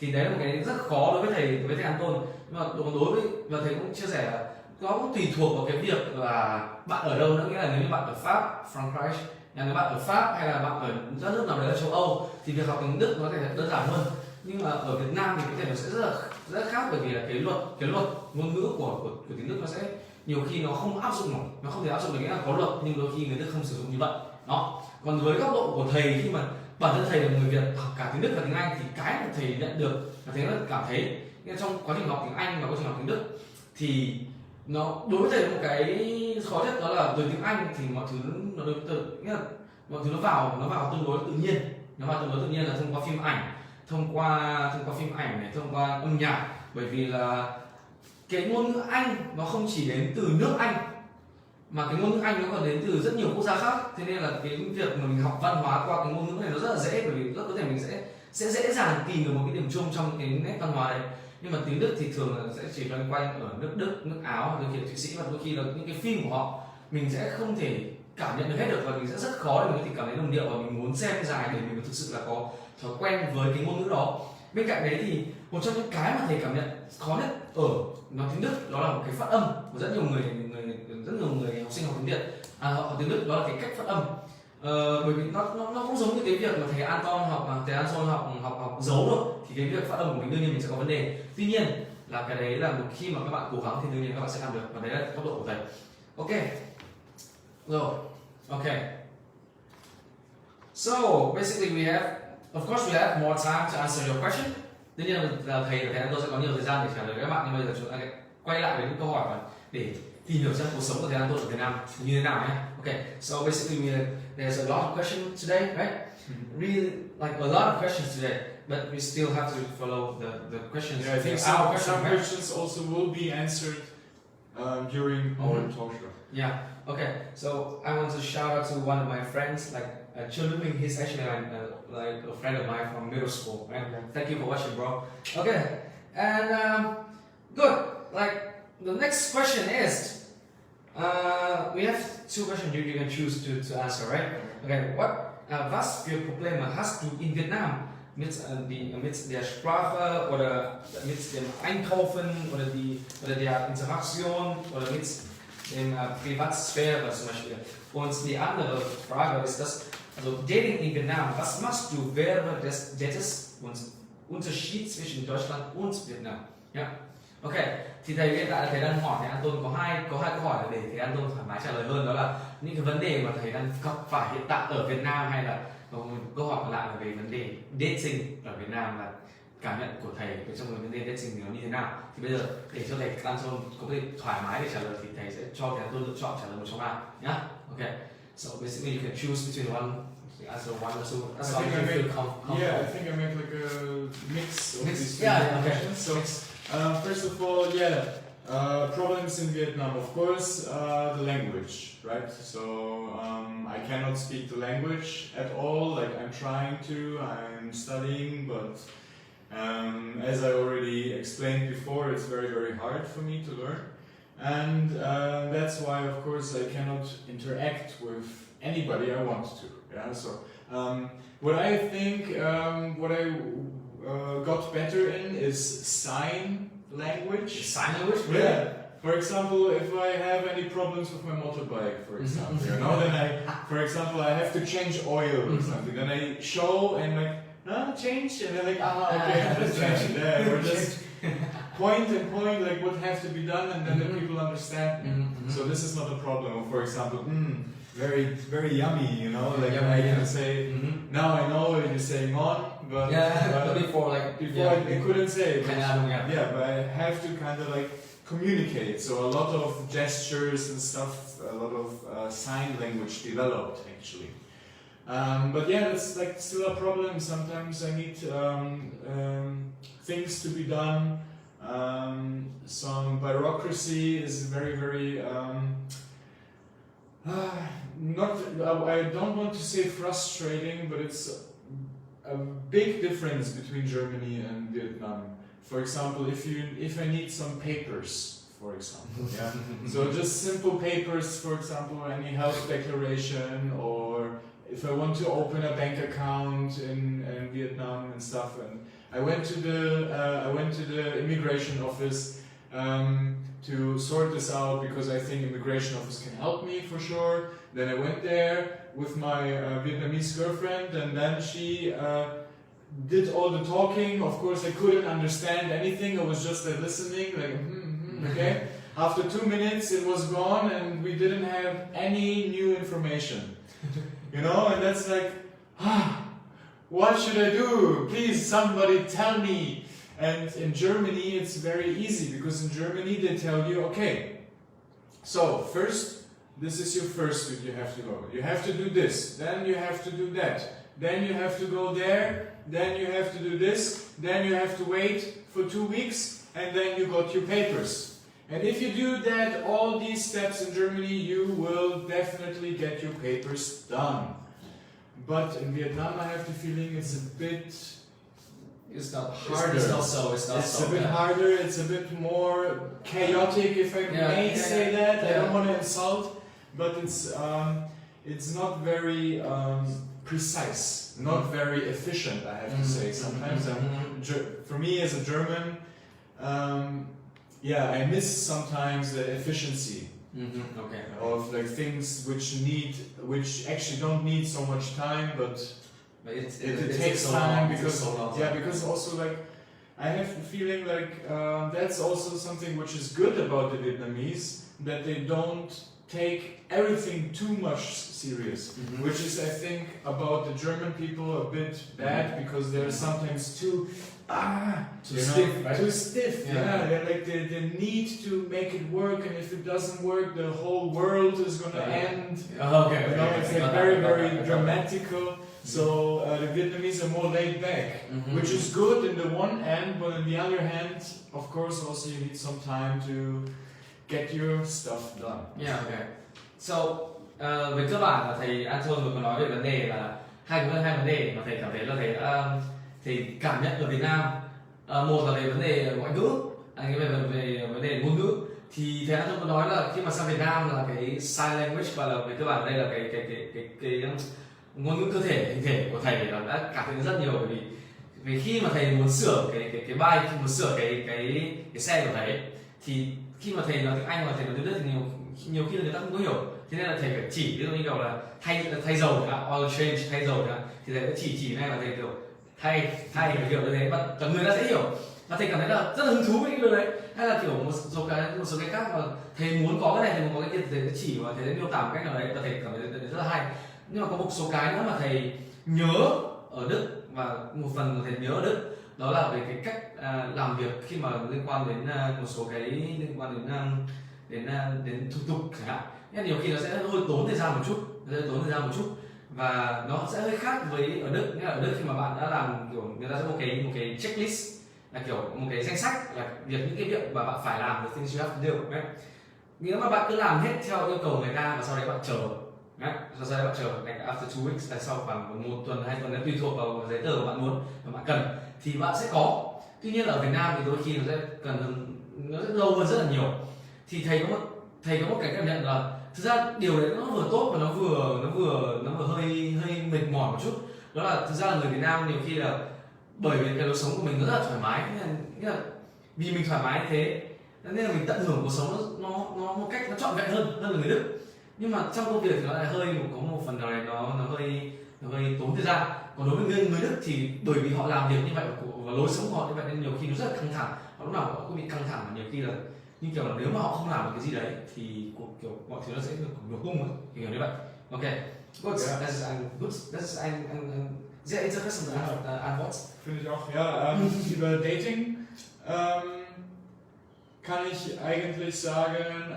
Thì đấy là một cái rất khó đối với thầy Anton. Nhưng mà đối với, và thầy cũng chia sẻ là nó cũng tùy thuộc vào cái việc là bạn ở đâu nữa, nghĩa là nếu như bạn ở Pháp, Frankreich, nếu bạn ở Pháp hay là bạn ở các nước nào đấy ở châu Âu thì việc học tiếng Đức nó có thể đơn giản hơn. Nhưng mà ở Việt Nam thì có thể nó sẽ rất khác, bởi vì là cái luật ngôn ngữ của tiếng Đức nó sẽ nhiều khi nó không áp dụng nổi, nó không thể áp dụng được, nghĩa là có luật nhưng đôi khi người Đức không sử dụng như vậy đó. Còn với góc độ của thầy, khi mà bản thân thầy là người Việt học cả tiếng Đức và tiếng Anh, thì cái mà thầy nhận được là thầy cảm thấy trong quá trình học tiếng Anh và quá trình học tiếng Đức thì nó đối với thầy một cái khó nhất đó là từ tiếng Anh thì mọi thứ nó nghĩa là mọi thứ nó vào tương đối tự nhiên, là thông qua phim ảnh, thông qua phim ảnh này, thông qua âm nhạc, bởi vì là cái ngôn ngữ Anh nó không chỉ đến từ nước Anh mà cái ngôn ngữ Anh nó còn đến từ rất nhiều quốc gia khác. Thế nên là cái việc mà mình học văn hóa qua cái ngôn ngữ này nó rất là dễ, bởi vì rất có thể mình sẽ dễ dàng tìm được một cái điểm chung trong cái nét văn hóa đấy. Nhưng mà tiếng Đức thì thường là sẽ chỉ loanh quanh ở nước Đức, nước Áo, đôi khi là Thụy Sĩ, và đôi khi là những cái phim của họ mình sẽ không thể cảm nhận được hết được, và mình sẽ rất khó để mình có thể cảm thấy đồng điệu, và mình muốn xem dài để mình thực sự là có thói quen với cái ngôn ngữ đó. Bên cạnh đấy thì một trong những cái mà thầy cảm nhận khó nhất ở nói tiếng Đức đó là một cái phát âm của rất nhiều người học sinh học tiếng Việt, học tiếng Đức, đó là cái cách phát âm. Bởi vì nó cũng giống như cái việc mà thầy Anton học dấu thôi, thì cái việc phát âm của mình đương nhiên mình sẽ có vấn đề. Tuy nhiên là cái đấy là một khi mà các bạn cố gắng thì đương nhiên các bạn sẽ làm được, và đấy là góc độ của thầy. Ok rồi, ok. So basically we have more time to answer your question. Tuy nhiên là thầy Anton sẽ có nhiều thời gian để trả lời các bạn, nhưng bây giờ chúng ta quay lại với những câu hỏi để tìm hiểu xem cuộc sống của thầy Anton ở Việt Nam như thế nào nhé. Okay, so basically there's a lot of questions today, right? Really, like a lot of questions today, but we still have to follow the questions. Yeah, I think some questions also will be answered during our talk show. Yeah. Okay. So I want to shout out to one of my friends, like 𝐃𝐞𝐮𝐭𝐬𝐜𝐡. He's actually like a friend of mine from middle school. Right? Okay. Thank you for watching, bro. Okay. And good. Like the next question is, we have two questions you can choose to answer, right? Okay. Was für Probleme hast du in Vietnam mit der Sprache oder mit dem Einkaufen oder der Interaktion oder mit dem Privatsphäre zum Beispiel? Und die andere Frage ist das, also Dating in Vietnam, was machst du während des Dates und Unterschied zwischen Deutschland und Vietnam? Ja. Ok, thì thầy hiện tại là thầy đang hỏi thầy Anton có hai câu hỏi để thầy Anton thoải mái trả lời hơn, đó là những cái vấn đề mà thầy đang gặp phải hiện tại ở Việt Nam, hay là một câu hỏi còn lại là về vấn đề dating ở Việt Nam, và cảm nhận của thầy trong vấn đề dating thì nó như thế nào. Thì bây giờ để cho thầy Anton có thể thoải mái để trả lời thì thầy sẽ cho thầy Anton lựa chọn trả lời một trong hai nhá. Ok, so basically you can choose between one. Answer one or two. I think I make like a mix of these two questions. So first of all, problems in Vietnam, of course, the language, right? So I cannot speak the language at all. Like I'm trying to, I'm studying, but as I already explained before, it's very, very hard for me to learn. And that's why, of course, I cannot interact with anybody I want to. Yeah, so what I think, what I got better in is sign language. Sign language? Really? Yeah. For example, if I have any problems with my motorbike, for example, then for example, I have to change oil or something. Then I show and like, change, and they're like, okay, let's change. Yeah, or just point, like what has to be done, and then the people understand. So this is not a problem. For example, very, very yummy, like I can say, now I know what you're saying on, but before I couldn't say it. But I have to kind of like communicate. So a lot of gestures and stuff, a lot of sign language developed actually. But yeah, that's like still a problem. Sometimes I need things to be done. Some bureaucracy is very, very not. I don't want to say frustrating, but it's a big difference between Germany and Vietnam. For example, if I need some papers, for example, yeah. So just simple papers, for example, any health declaration, or if I want to open a bank account in Vietnam and stuff. And I went to the immigration office to sort this out, because I think immigration office can help me for sure. Then I went there with my Vietnamese girlfriend, and then she did all the talking. Of course, I couldn't understand anything. I was just listening, like, okay. After 2 minutes, it was gone, and we didn't have any new information. You know, and that's like, what should I do? Please, somebody tell me. And in Germany, it's very easy, because in Germany they tell you, okay, so first, this is your first week you have to go. You have to do this, then you have to do that, then you have to go there, then you have to do this, then you have to wait for 2 weeks, and then you got your papers. And if you do that, all these steps in Germany, you will definitely get your papers done. But in Vietnam, I have the feeling it's a bit... It's not harder. It's a bit harder, it's a bit more chaotic, if I may say that. I don't want to insult, but it's not very precise, not very efficient, I have to say. Sometimes, for me as a German, I miss sometimes the efficiency of like things which actually don't need so much time, but it takes time, because because also like I have the feeling like that's also something which is good about the Vietnamese, that they don't take everything too much serious, which is, I think, about the German people a bit bad, because they're sometimes too stiff, right? Too stiff. They're like they need to make it work, and if it doesn't work, the whole world is gonna end. It's like very, very dramatical. So the Vietnamese are more laid back, which is good in the one hand, but on the other hand, of course, also you need some time to get your stuff done. So về cơ bản là thầy Anton vừa có nói về vấn đề là hai vấn đề mà thầy cảm thấy là thầy cảm nhận ở Việt Nam. Một là về vấn đề ngoại ngữ, về vấn đề ngôn ngữ. Thì thầy Anton có nói là khi mà sang Việt Nam là cái sign language, và là về cơ bản đây là cái ngôn ngữ cơ thể, hình thể của thầy là đã cảm thấy rất nhiều, bởi vì khi mà thầy muốn sửa cái bike, khi muốn sửa cái xe của thầy, thì khi mà thầy nói tiếng Anh và thầy nói tiếng Đức thì nhiều khi là người ta không có hiểu, thế nên là thầy phải chỉ, ví dụ như kiểu là thay dầu, oil change, thay dầu, thì thầy sẽ chỉ này, và thầy kiểu thay phải hiểu như thế, và người ta sẽ hiểu, và thầy cảm thấy là rất là hứng thú với cái điều đấy. Hay là kiểu một số cái khác mà thầy muốn có cái này, thầy muốn có cái kia, thì thầy sẽ chỉ và thầy sẽ miêu tả một cách nào đấy, và thầy cảm thấy rất là hay. Nhưng mà có một số cái nữa mà thầy nhớ ở Đức, và một phần mà thầy nhớ ở Đức, đó là về cái cách làm việc khi mà liên quan đến một số cái liên quan đến thủ tục chẳng hạn. Nhiều khi nó sẽ hơi tốn thời gian một chút, và nó sẽ hơi khác với ở Đức. Nghĩa là ở Đức khi mà bạn đã làm, kiểu người ta sẽ một cái checklist, là kiểu một cái danh sách là những cái việc mà bạn phải làm, the things you have to do. Nghĩa mà bạn cứ làm hết theo yêu cầu người ta, và sau đấy bạn chờ. Sau đấy bạn chờ, like after 2 weeks, là sau khoảng 1 tuần 2 tuần, tùy thuộc vào giấy tờ mà bạn muốn và bạn cần, thì bạn sẽ có. Tuy nhiên là ở Việt Nam thì đôi khi nó sẽ lâu hơn rất là nhiều. Thì thầy có một cái cảm nhận là thực ra điều đấy nó vừa tốt và nó vừa hơi mệt mỏi một chút. Đó là thực ra là người Việt Nam nhiều khi là bởi vì cái lối sống của mình rất là thoải mái, nghĩa là vì mình thoải mái thế nên là mình tận hưởng cuộc sống nó một cách nó trọn vẹn hơn là người Đức. Nhưng mà trong công việc thì nó lại có một phần nào này nó hơi tốn thời gian. Còn đối với người Đức thì bởi vì họ làm việc như vậy và lối sống của họ như vậy, nên nhiều khi nó rất là căng thẳng. Họ lúc nào họ cũng bị căng thẳng, và nhiều khi là như kiểu là nếu mà họ không làm được cái gì đấy thì kiểu mọi thứ nó sẽ nổ tung, kiểu như vậy. Okay, gut, das ist ein sehr interessantes Antwort. Finde ich auch, ja. Über Dating kann ich eigentlich sagen,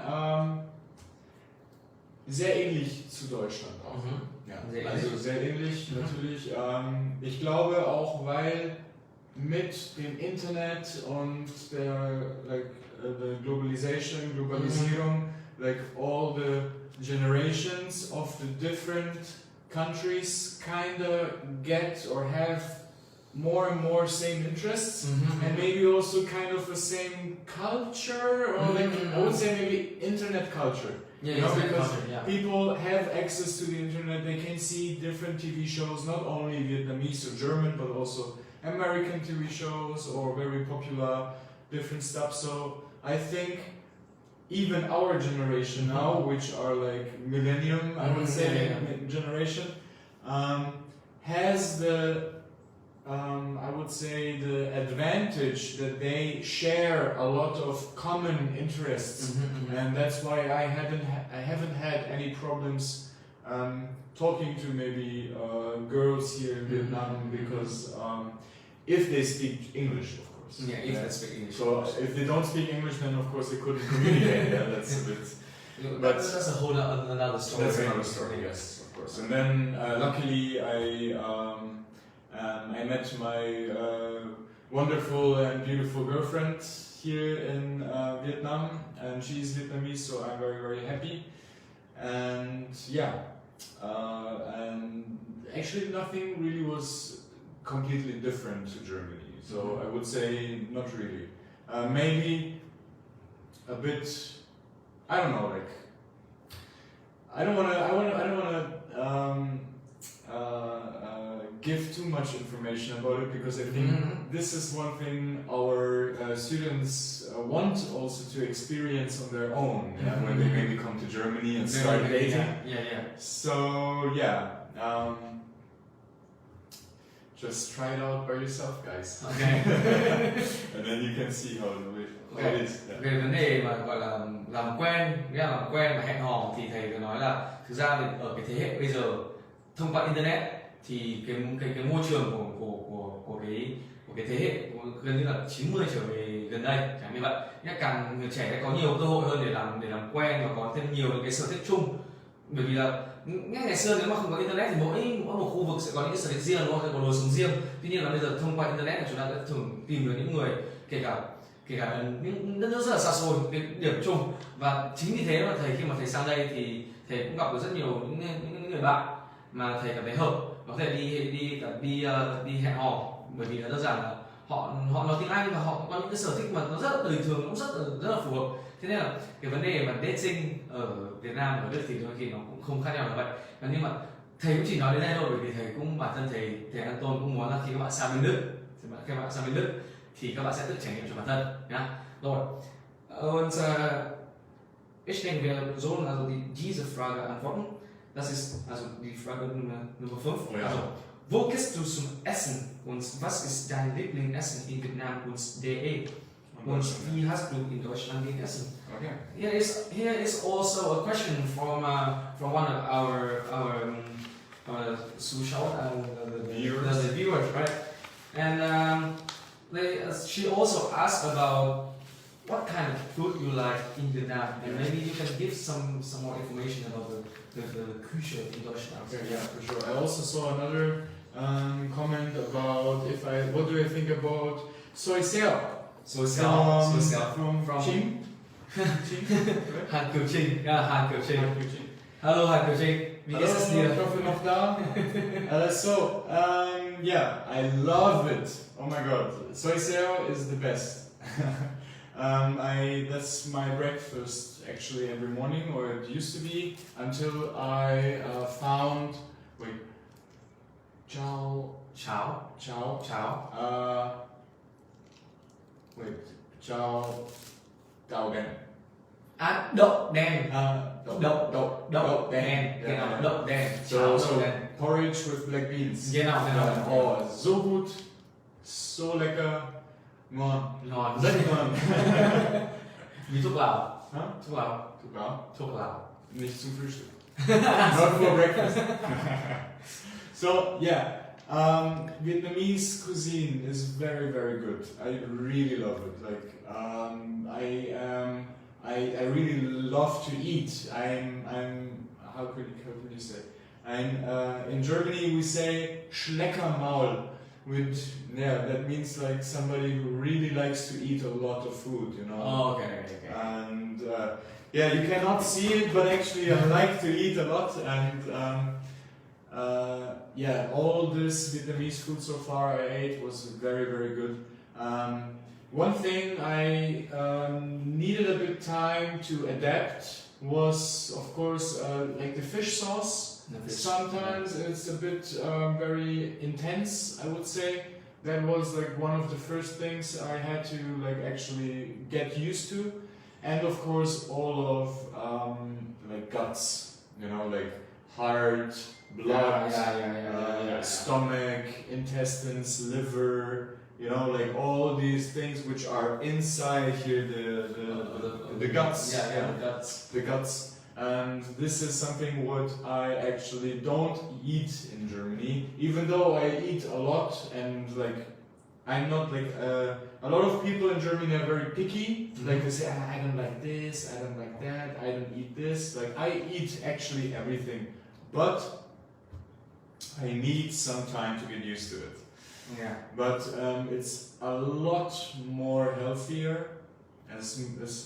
sehr ähnlich zu Deutschland auch. Ja, Sehr also ähnlich. sehr ähnlich, natürlich. Ich glaube auch, weil mit dem Internet und der the Globalisierung, like all the generations of the different countries kinda get or have more and more same interests, and maybe also kind of the same culture, or like I would say maybe internet culture. Yeah, You know, internet because culture, yeah. people have access to the internet, they can see different TV shows, not only Vietnamese or German, but also American TV shows or very popular different stuff. So I think even our generation now, which are like millennium, I would say, generation, has the I would say the advantage that they share a lot of common interests, and that's why I haven't had any problems talking to maybe girls here in Vietnam, because if they speak English, of course. Yeah, if they speak English. So if they don't speak English, then of course they couldn't communicate. Yeah, that's a bit. But that's a whole another story. That's another story. Yes, of course. And then luckily I met my wonderful and beautiful girlfriend here in Vietnam, and she's Vietnamese, so I'm very, very happy. And yeah, and actually nothing really was completely different to Germany. So I would say not really. Maybe a bit. I don't know. Like I don't wanna give too much information about it, because I think this is one thing our students want also to experience on their own, when they maybe come to Germany and start dating. Yeah. So yeah, just try it out by yourself, guys. Okay. And then you can see how it is. Yeah. Về vấn đề mà gọi là làm quen, nghĩa là làm quen và hẹn hò, thì thầy có nói là thực ra thì ở cái thế hệ bây giờ thông qua internet thì cái môi trường của cái thế hệ gần như là 90 trở về gần đây chẳng như vậy, nghĩa càng người trẻ có nhiều cơ hội hơn để làm quen và có thêm nhiều những cái sở thích chung. Bởi vì là ngày xưa nếu mà không có internet thì mỗi một khu vực sẽ có những cái sở thích riêng, đúng không? Sẽ có lối sống riêng. Tuy nhiên là bây giờ thông qua internet thì chúng ta đã thường tìm được những người kể cả những đất nước rất là xa xôi, cái điểm chung. Và chính vì thế mà thầy khi mà thầy sang đây thì thầy cũng gặp được rất nhiều những người bạn mà thầy cảm thấy hợp và có thể đi hẹn hò, bởi vì là đơn giản là họ nói tiếng Anh và họ có những cái sở thích mà nó rất là bình thường, cũng rất là phù hợp. Thế nên là cái vấn đề mà dating ở Việt Nam và ở Đức thì đôi khi nó cũng không khác nhau là vậy. Và nhưng mà thầy cũng chỉ nói đến đây thôi, bởi vì thầy cũng bản thân thầy Anton cũng muốn là khi các bạn sang bên Đức thì các bạn sẽ tự trải nghiệm cho bản thân nhá. Rồi. Und ich denke, wir sollen also diese Frage antworten. Das ist also die Frage Nummer 5. Oh ja. Also, wo gehst du zum Essen und was ist dein Lieblingsessen in Vietnam und DE? Und wie hast du in Deutschland gegessen? Okay. Here is also a question from one of our Zuschauer, the viewers, right? And she also asked about what kind of food you like in Vietnam, and maybe you can give some more information about the Küche in Deutschland. Okay, yeah, for sure. I also saw another comment about what do I think about 𝐶𝐸. From Ching. 𝐶𝐸. Ja, 𝐶𝐸. Hallo 𝐶𝐸. Wie geht es dir? Ich hoffe noch da. Yeah, I love it. Oh my god, 𝐶𝐸 is the best. That's my breakfast actually every morning, or it used to be, until I found đậu đen. Đậu đen. Đậu đen. Genau, đậu đen. So porridge with black beans. Genau. Oh, so gut, so lecker. Ngon, Rất ngon. Wie thuốc lào. Thuốc lào. Nicht zum Frühstück. Not for breakfast. So yeah, Vietnamese cuisine is very, very good. I really love it. Like I really love to eat. how could you say? And in Germany we say Schleckermaul, which that means like somebody who really likes to eat a lot of food, you know. Oh, okay. And you cannot see it, but actually I like to eat a lot, and all this Vietnamese food so far I ate was very, very good. One thing I needed a bit time to adapt was, of course, like the fish sauce. Sometimes it's a bit very intense, I would say. That was like one of the first things I had to like actually get used to. And of course all of like guts, you know, like heart, blood, stomach, intestines, liver, you know, like all these things which are inside here, the guts. The guts. And this is something what I actually don't eat in Germany, even though I eat a lot, and like I'm not like a lot of people in Germany are very picky. Like they say, I don't like this, I don't like that, I don't eat this. Like I eat actually everything, but I need some time to get used to it. Yeah. But it's a lot more healthier, it's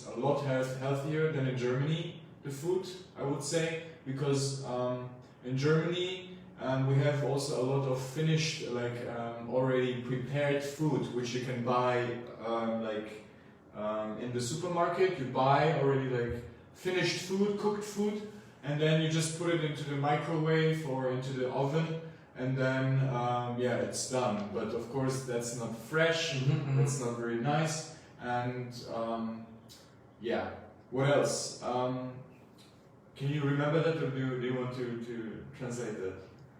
a lot healthier than in Germany. The food, I would say, because in Germany we have also a lot of finished, like already prepared food, which you can buy in the supermarket. You buy already like finished food, cooked food, and then you just put it into the microwave or into the oven, and then it's done. But of course that's not fresh, that's not very nice, and what else? Can you remember that, or do you want to translate that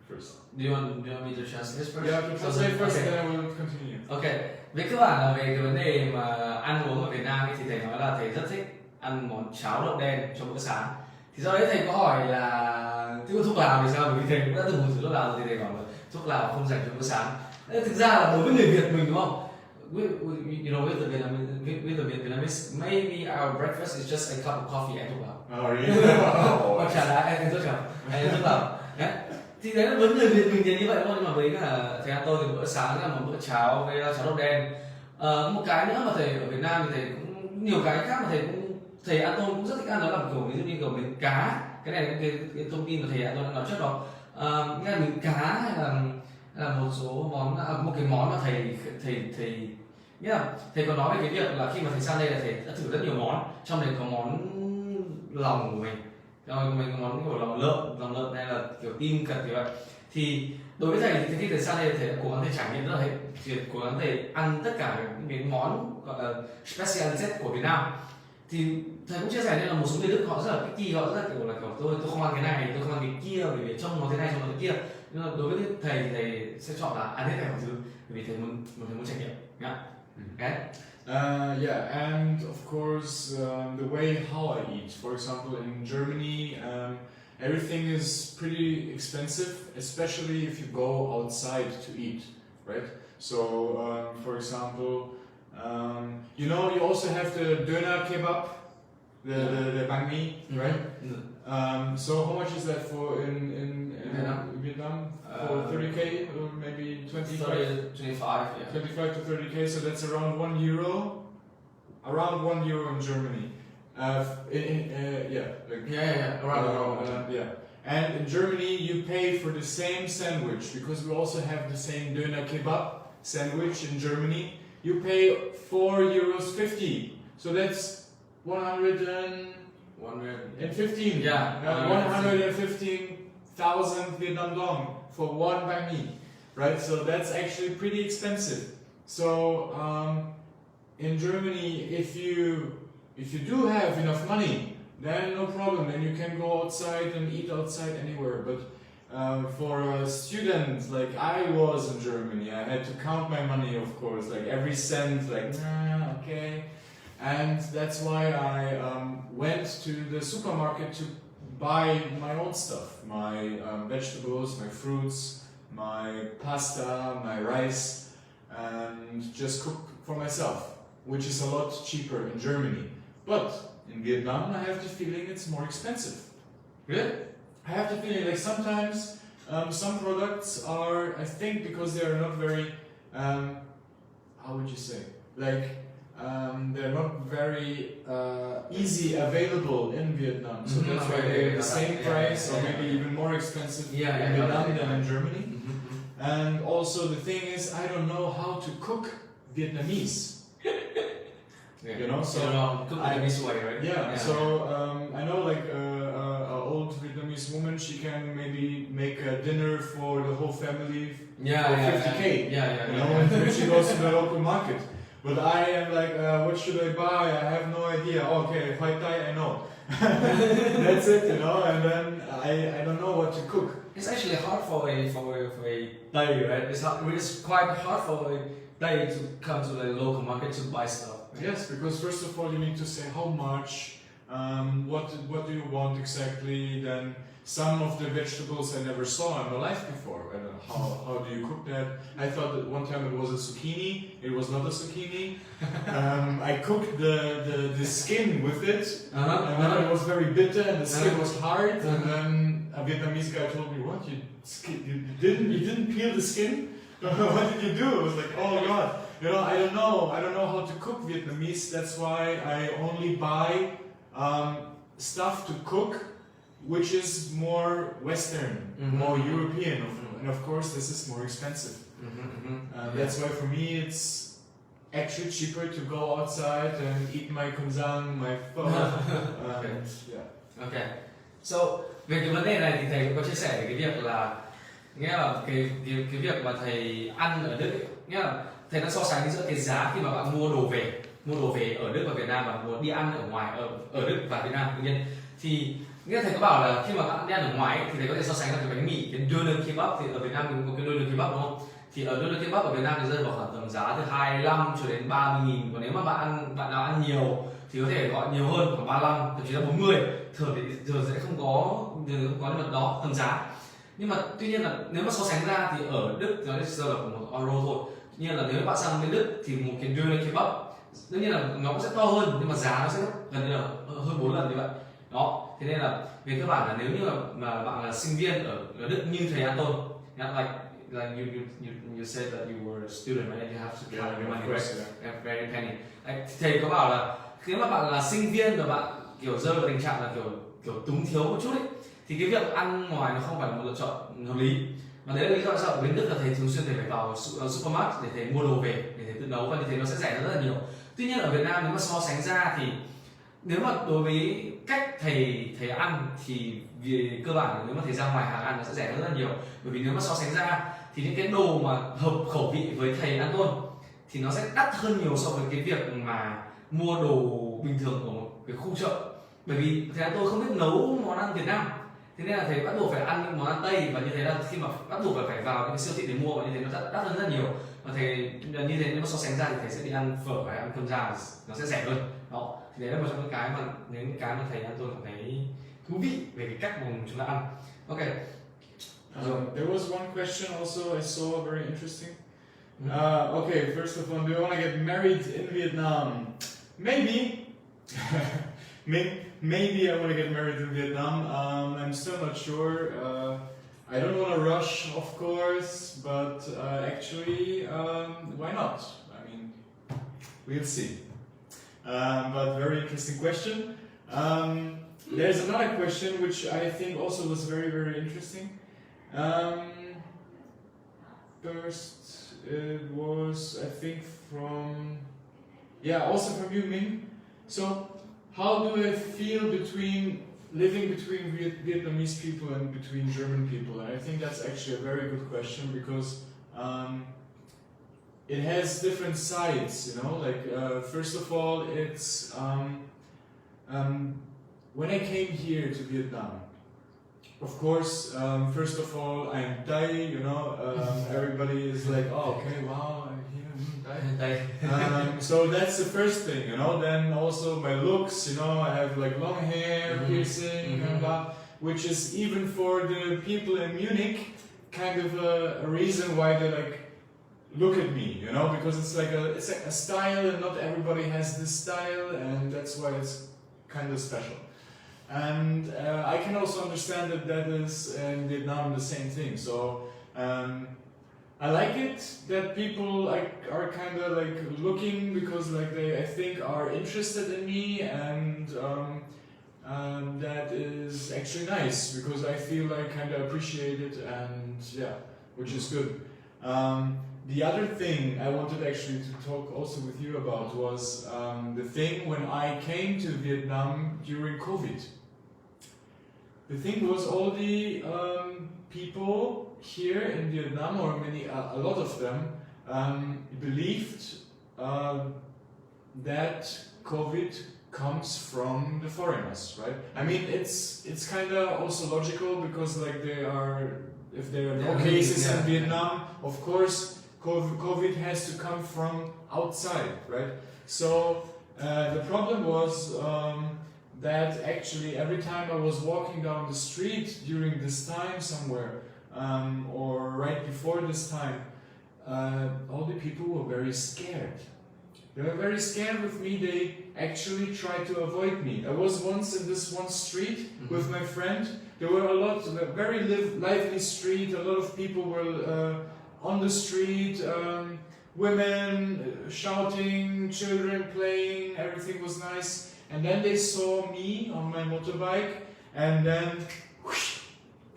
first? Do you want me to translate first? Yeah, to translate first, and then I will continue. Okay. Về cơ bản là về cái vấn đề mà ăn uống ở Việt Nam thì thầy nói là thầy rất thích ăn món cháo đậu đen cho bữa sáng. Thì sau đấy thầy có hỏi là thế còn thuốc lào thì sao? Bởi vì thầy cũng đã từng một thử thuốc lào rồi, thì thầy bảo là thuốc lào không dành cho bữa sáng. Thực ra là đối với người Việt mình, đúng không? You know, with the Vietnamese, maybe our breakfast is just a cup of coffee and thuốc lào. Oh, really? Hoặc chả là ăn thuốc lào, ăn thuốc lào. Thì đấy là với người Việt mình thì như vậy thôi, nhưng mà với cả thầy ăn tôi thì bữa sáng là một bữa cháo với cháo đậu đen. Một cái nữa mà thầy ở Việt Nam thì thầy cũng nhiều cái khác mà thầy ăn tôm cũng rất thích ăn, đó là kiểu ví dụ như kiểu miếng cá. Cái này cái thông tin mà thầy ăn tôi đã nói trước đó. Nghĩa là miếng cá hay là một số món, một cái món mà thầy nghĩa là thầy có nói về cái việc là khi mà thầy sang đây là thầy đã thử rất nhiều món, trong đấy có món lòng của mình, rồi mình có món kiểu lòng lợn hay là kiểu tim cật như vậy. Thì đối với thầy thì khi thầy sang đây thầy đã cố gắng thầy trải nghiệm rất là cố gắng thầy ăn tất cả những cái món gọi là speciality của Việt Nam. Thì thầy cũng chia sẻ nên là một số người Đức họ rất là picky, họ rất là kiểu là kiểu tôi không ăn cái này, tôi không ăn cái kia, bởi vì trông nó thế này trông nó thế kia. Nhưng mà đối với thầy thì thầy sẽ chọn là ăn hết cả mọi thứ, bởi vì thầy muốn trải nghiệm. Yeah. Okay. And of course the way how I eat. For example, in Germany, everything is pretty expensive, especially if you go outside to eat, right? So, for example, you know, you also have the doner kebab, the banh mi, right? So how much is that for in Vietnam? For 30k or maybe 25? 25, yeah. 25 to 30k, so that's around €1. Around €1 in Germany. Around. And in Germany you pay for the same sandwich, because we also have the same doner kebab sandwich in Germany. You pay €4.50. So that's 115. Yeah, 115,000 Vietnam dong for one banh mi, right? So that's actually pretty expensive. So in Germany, if you do have enough money, then no problem, then you can go outside and eat outside anywhere. But for a student like I was in Germany, I had to count my money, of course, like every cent, like okay. And that's why I went to the supermarket to buy my own stuff, my vegetables, my fruits, my pasta, my rice, and just cook for myself, which is a lot cheaper in Germany. But in Vietnam, I have the feeling it's more expensive. Really? I have the feeling like sometimes some products are, I think, because they are not very, how would you say, like they're not very easy available in Vietnam, so that's why they're the same price or maybe even more expensive in Vietnam than in Germany. And also the thing is, I don't know how to cook Vietnamese. You know, so cook Vietnamese way, right? Yeah. So I know like an old Vietnamese woman, she can maybe make a dinner for the whole family for 50K. You know, when she goes to the local market. But I am like, what should I buy? I have no idea. Okay, Pad Thai, I know. That's it, you know. And then I don't know what to cook. It's actually hard for a Thai, right? It's quite hard for a Thai to come to the local market to buy stuff. Right? Yes, because first of all you need to say how much, what do you want exactly. Then some of the vegetables I never saw in my life before. I don't know, how do you cook that? I thought that one time it was a zucchini. It was not a zucchini. I cooked the skin with it, and then it was very bitter, and the skin was hard. And then a Vietnamese guy told me, "What, you didn't peel the skin? What did you do?" I was like, "Oh God, you know, I don't know how to cook Vietnamese. That's why I only buy stuff to cook, which is more Western, more European, and of course this is more expensive. That's why for me it's actually cheaper to go outside and eat my 𝐾𝐞𝐮𝐭𝐬𝐜t, my pho. Okay. So về cái vấn đề này thì thầy cũng có chia sẻ về cái việc là nghĩa là cái việc mà thầy ăn ở Đức ấy, nghĩa là thầy đã so sánh giữa cái giá khi mà bạn mua đồ về ở Đức và Việt Nam và đi ăn ở ngoài ở Đức và Việt Nam. Tuy nhiên thì nghĩa thầy có bảo là khi mà bạn đi ăn ở ngoài ấy, thì thầy có thể so sánh là cái bánh mì, cái 𝐵𝐻𝐾𝐵𝐻 thì ở Việt Nam mình có cái 𝐵𝐻𝐾𝐵𝐻 đúng không? Thì ở 𝐵𝐻𝐾𝐵𝐻 ở Việt Nam thì rơi vào khoảng tầm giá từ 25 cho đến 30.000. Còn nếu mà bạn nào ăn nhiều thì có thể gọi nhiều hơn, khoảng 35, thậm chí là 40. Thường sẽ không có cái vật đó tầm giá. Nhưng mà tuy nhiên là nếu mà so sánh ra thì ở Đức nó sẽ rơi vào khoảng 1 euro thôi. Tuy nhiên là nếu bạn sang bên Đức thì một cái 𝐵𝐻𝐾𝐵𝐻 đương nhiên là nó cũng sẽ to hơn, nhưng mà giá nó sẽ gần như là hơn 4 lần như vậy. Đó, thế nên là về cơ bản là nếu như mà bạn là sinh viên ở Đức như thầy Anton, like you said that you were a student, right? You have to count your money, right? Very penny. Thầy có bảo là nếu mà bạn là sinh viên và bạn kiểu rơi vào tình trạng là kiểu túng thiếu một chút ấy, thì cái việc ăn ngoài nó không phải là một lựa chọn hợp lý. Và đấy là lý do tại sao ở bên Đức là thầy thường xuyên phải vào supermarket để thầy mua đồ về để thầy tự nấu, và như thế nó sẽ rẻ hơn rất là nhiều. Tuy nhiên ở Việt Nam nếu mà so sánh ra thì nếu mà đối với cách thầy ăn thì về cơ bản nếu mà thầy ra ngoài hàng ăn nó sẽ rẻ hơn rất là nhiều. Bởi vì nếu mà so sánh ra thì những cái đồ mà hợp khẩu vị với thầy ăn luôn thì nó sẽ đắt hơn nhiều so với cái việc mà mua đồ bình thường ở một cái khu chợ. Bởi vì thầy ăn tôi không biết nấu món ăn Việt Nam, thế nên là thầy bắt buộc phải ăn những món ăn Tây, và như thế là khi mà bắt buộc phải vào những cái siêu thị để mua, và như thế nó đắt hơn rất nhiều. Và thầy như thế nếu mà so sánh ra thì thầy sẽ đi ăn phở hay ăn cơm rang nó sẽ rẻ hơn. Đó, thì đấy là một trong những cái mà thầy ăn tôi cảm thấy thú vị về cái cách mà chúng ta ăn. Ok. There was one question also I saw very interesting. Okay, first of all, do you want to get married in Vietnam? Maybe. Maybe I want to get married in Vietnam. I'm still not sure. I don't want to rush, of course, but actually, why not? I mean, we'll see. But very interesting question. There's another question which I think also was very, very interesting. First, it was, I think, also from you, Minh. So, how do I feel living between Vietnamese people and between German people? And I think that's actually a very good question, because it has different sides, you know. Like first of all, it's when I came here to Vietnam. Of course, first of all, I'm Thai, you know. Everybody is like, "Oh, okay, wow, I'm here, Thai." So that's the first thing, you know. Then also my looks, you know, I have like long hair, piercing, and blah, which is even for the people in Munich kind of a reason why they like look at me, you know, because it's like a style, and not everybody has this style, and that's why it's kind of special. and I can also understand that that is in Vietnam the same thing. So I like it that people are kind of like looking, because like they, I think, are interested in me, and that is actually nice, because I feel like kind of appreciated, and yeah, which is good. The other thing I wanted actually to talk also with you about was the thing when I came to Vietnam during COVID. The thing was, all the people here in Vietnam, or a lot of them, believed that COVID comes from the foreigners, right? I mean, it's kind of also logical, because like if there are no cases in Vietnam, of course COVID has to come from outside, right? So the problem was that actually every time I was walking down the street during this time somewhere, or right before this time, all the people were very scared. They were very scared with me. They actually tried to avoid me. I was once in this one street with my friend. There were a very lively street. A lot of people were on the street, women shouting, children playing, everything was nice. And then they saw me on my motorbike, and then whoosh,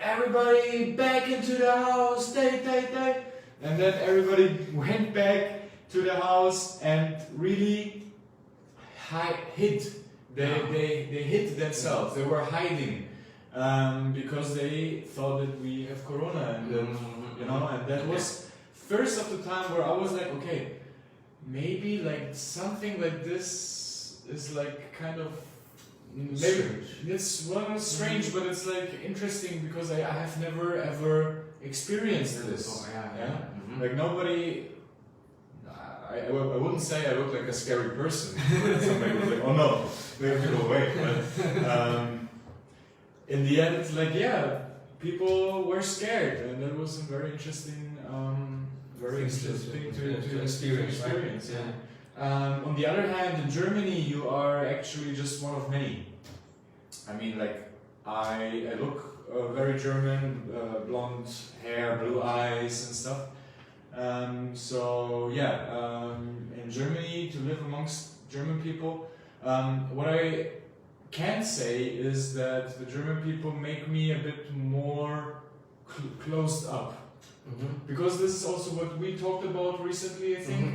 everybody back into the house, stay. And then everybody went back to the house and really hid. They hid themselves. They were hiding because they thought that we have corona, and and that was first of the time where I was like, okay, maybe like something like this is like kind of maybe it's strange, but it's like interesting, because I have never ever experienced this. Like nobody. I wouldn't say I look like a scary person. Somebody was like, oh no, we have to go away. But in the end, it's like, yeah, people were scared, and that was a very interesting to experience. Right? Yeah. On the other hand, in Germany, you are actually just one of many. I mean, like, I look very German, blonde hair, blue eyes and stuff. In Germany, to live amongst German people, what I can say is that the German people make me a bit more closed up. Because this is also what we talked about recently, I think.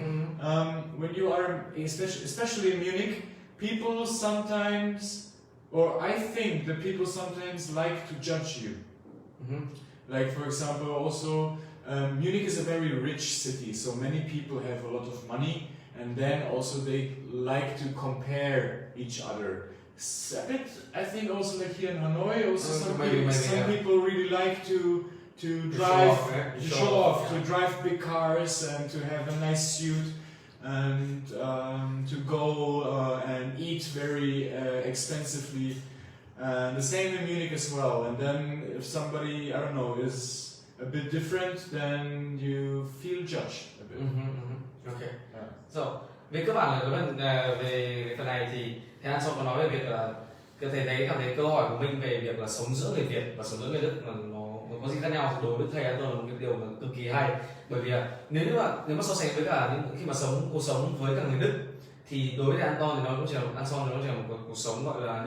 When you are, especially in Munich, people sometimes, or I think that people sometimes like to judge you. Like, for example, also, Munich is a very rich city, so many people have a lot of money, and then also they like to compare each other. A bit, I think, also like here in Hanoi, also some people really like to drive, show off, to drive big cars and to have a nice suit, and to go and eat very expensively. The same in Munich as well. And then if somebody, I don't know, is a bit different, then you feel judged a bit. Okay. So, về cơ bản là về phần này thì thầy An Song có nói về việc là thầy cảm thấy câu hỏi của mình về việc là sống giữa người Việt và sống giữa người Đức là nó có gì khác nhau, thì đối với thầy An Song là một cái điều mà cực kỳ hay, bởi vì nếu mà so sánh với cả khi mà cuộc sống với cả người Đức, thì đối với thầy An Song thì nó cũng chỉ là một cuộc sống gọi là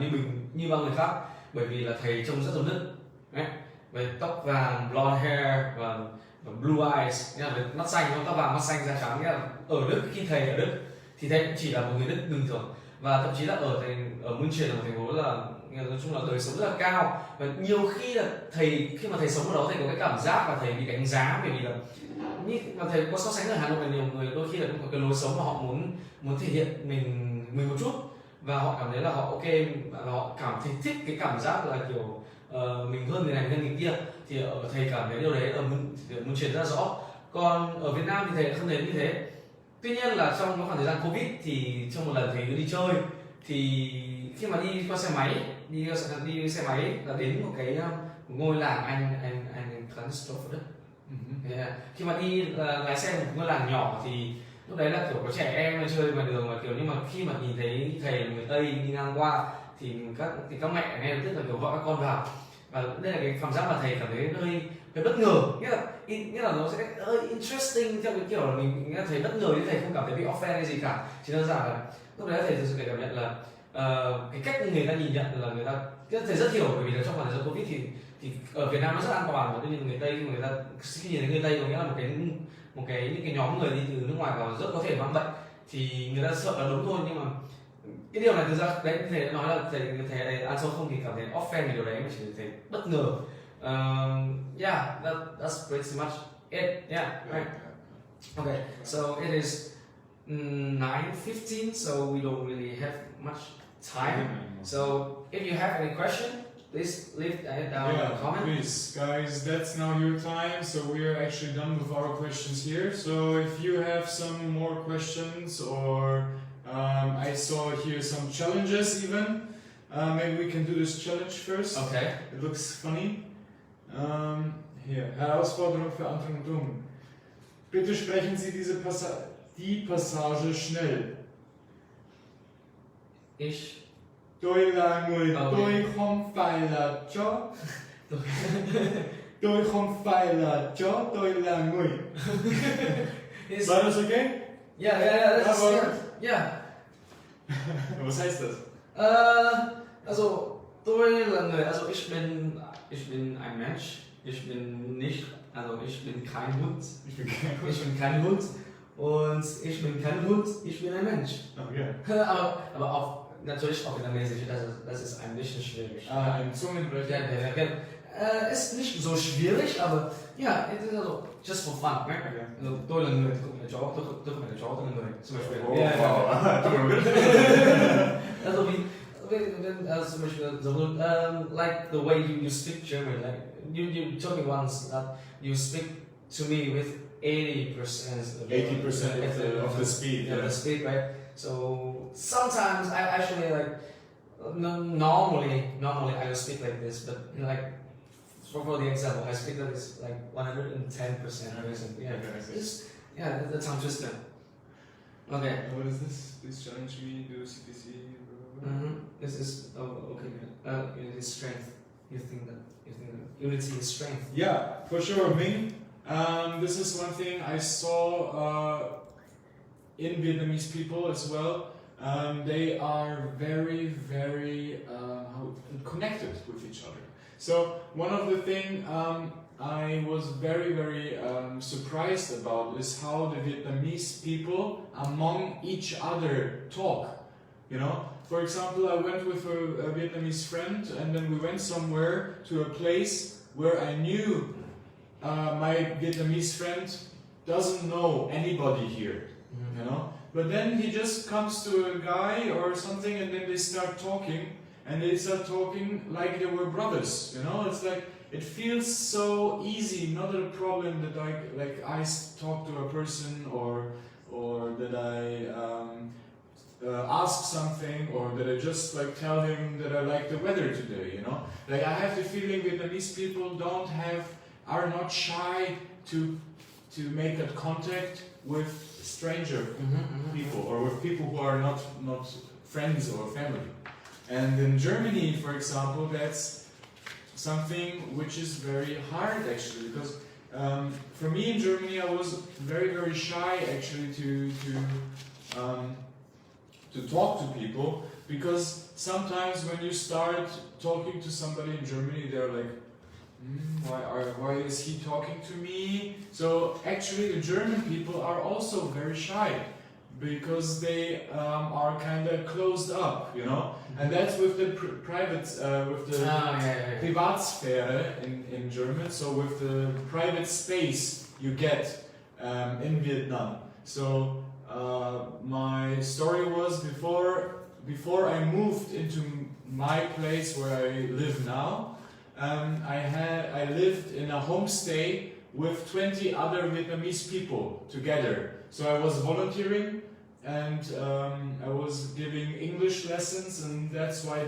như bao người khác, bởi vì là thầy trông rất giống Đức. Đấy. Về tóc vàng, blonde hair và blue eyes, nghĩa là về mắt xanh, tóc vàng, mắt xanh, da trắng. Nghĩa là ở Đức, khi thầy ở Đức thì thầy cũng chỉ là một người Đức bình thường, và thậm chí là ở München là một thành phố là nói chung là đời sống rất là cao, và nhiều khi là khi mà thầy sống ở đó, thầy có cái cảm giác là thầy bị đánh giá, bởi vì là mà thầy có so sánh ở Hà Nội là nhiều người đôi khi là cũng có cái lối sống mà họ muốn thể hiện mình một chút, và họ cảm thấy là họ ok, và họ cảm thấy thích cái cảm giác là kiểu mình hơn người này, hơn người kia, thì thầy cảm thấy điều đấy ở München rất là rõ. Còn ở Việt Nam thì thầy không thấy như thế. Tuy nhiên là trong cái khoảng thời gian Covid thì trong một lần thầy đi chơi, thì khi mà đi qua xe máy, là đến một cái ngôi làng anh Transtoff ở Đức. Khi mà đi lái xe một ngôi làng nhỏ thì lúc đấy là kiểu có trẻ em chơi ngoài đường, mà kiểu, nhưng mà khi mà nhìn thấy thầy người Tây đi ngang qua thì các mẹ ngay lập tức là kiểu gọi các con vào, và đây là cái cảm giác mà thầy cảm thấy hơi bất ngờ, nghĩa là nó sẽ hơi interesting theo cái kiểu là mình thấy bất ngờ nhưng thầy không cảm thấy bị offend hay gì cả, chỉ đơn giản là lúc đấy thầy thực sự cảm nhận là cái cách người ta nhìn nhận là người ta thầy rất hiểu, bởi vì là trong khoảng thời gian Covid thì ở Việt Nam nó rất an toàn, và tuy nhiên người Tây người ta khi nhìn thấy người Tây có nghĩa là những cái nhóm người đi từ nước ngoài vào rất có thể mang bệnh, thì người ta sợ là đúng thôi, nhưng mà cái điều này thực ra đấy thầy đã nói là thầy ăn sâu không thì cảm thấy offend về điều đấy, mà chỉ thấy bất ngờ. Yeah, that's pretty much it. Yeah, right. Okay, so it is 9:15, so we don't really have much time. So if you have any question, please leave it down in the comment. Please, guys, that's now your time. So we are actually done with our questions here. So if you have some more questions, or I saw here some challenges even. Maybe we can do this challenge first. Okay. It looks funny. Hier, Herausforderung für Anfang und Dumm. Bitte sprechen Sie die Passage schnell. Tôi là người, tôi không phải là chó. Tôi không phải là chó, tôi là người. War das okay? Yeah, yeah. Was heißt das? Also, tôi là người, also ich bin ein Mensch, ich bin nicht, also ich bin kein Hund, ich bin kein Hund und ich bin kein Hund, ich bin ein Mensch. Okay. aber auch, natürlich auch vietnamesisch, das ist ein bisschen schwierig. Ein Zungenbrecher. Ja, ist nicht so schwierig, aber ja, es ist also just for fun, ne? Also, tôi là người, tôi không phải chó, tôi không phải là chó, tôi là người, zum Beispiel. Also zum Beispiel, like the way you speak German, like you told me once that you speak to me with 80% of the speed. Yeah, the speed, right? So sometimes I actually like normally I will speak like this, but you know, like for the example, I speak like this like 110%. Yeah, that's how twisted. Okay. What is this? Please challenge me. Do CTC. This is okay. Unity is strength. You think that unity is strength? Yeah, for sure. Ming. This is one thing I saw in Vietnamese people as well. They are very, very connected with each other. So one of the things I was very, very surprised about is how the Vietnamese people among each other talk. You know, for example, I went with a Vietnamese friend, and then we went somewhere to a place where I knew my Vietnamese friend doesn't know anybody here. You know, but then he just comes to a guy or something, and then they start talking. And they start talking like they were brothers, you know. It's like it feels so easy, not a problem that I talk to a person or that I ask something, or that I just like tell him that I like the weather today, you know. Like I have the feeling Vietnamese people are not shy to make that contact with stranger people, or with people who are not friends or family. And in Germany, for example, that's something which is very hard actually, because for me in Germany I was very, very shy actually to talk to people, because sometimes when you start talking to somebody in Germany, they're like, why is he talking to me? So actually the German people are also very shy, because they are kind of closed up, you know, and that's with the Privatsphäre in German. So with the private space you get in Vietnam. So my story was before I moved into my place where I live now. I lived in a homestay with 20 other Vietnamese people together. So I was volunteering, and I was giving English lessons, and that's why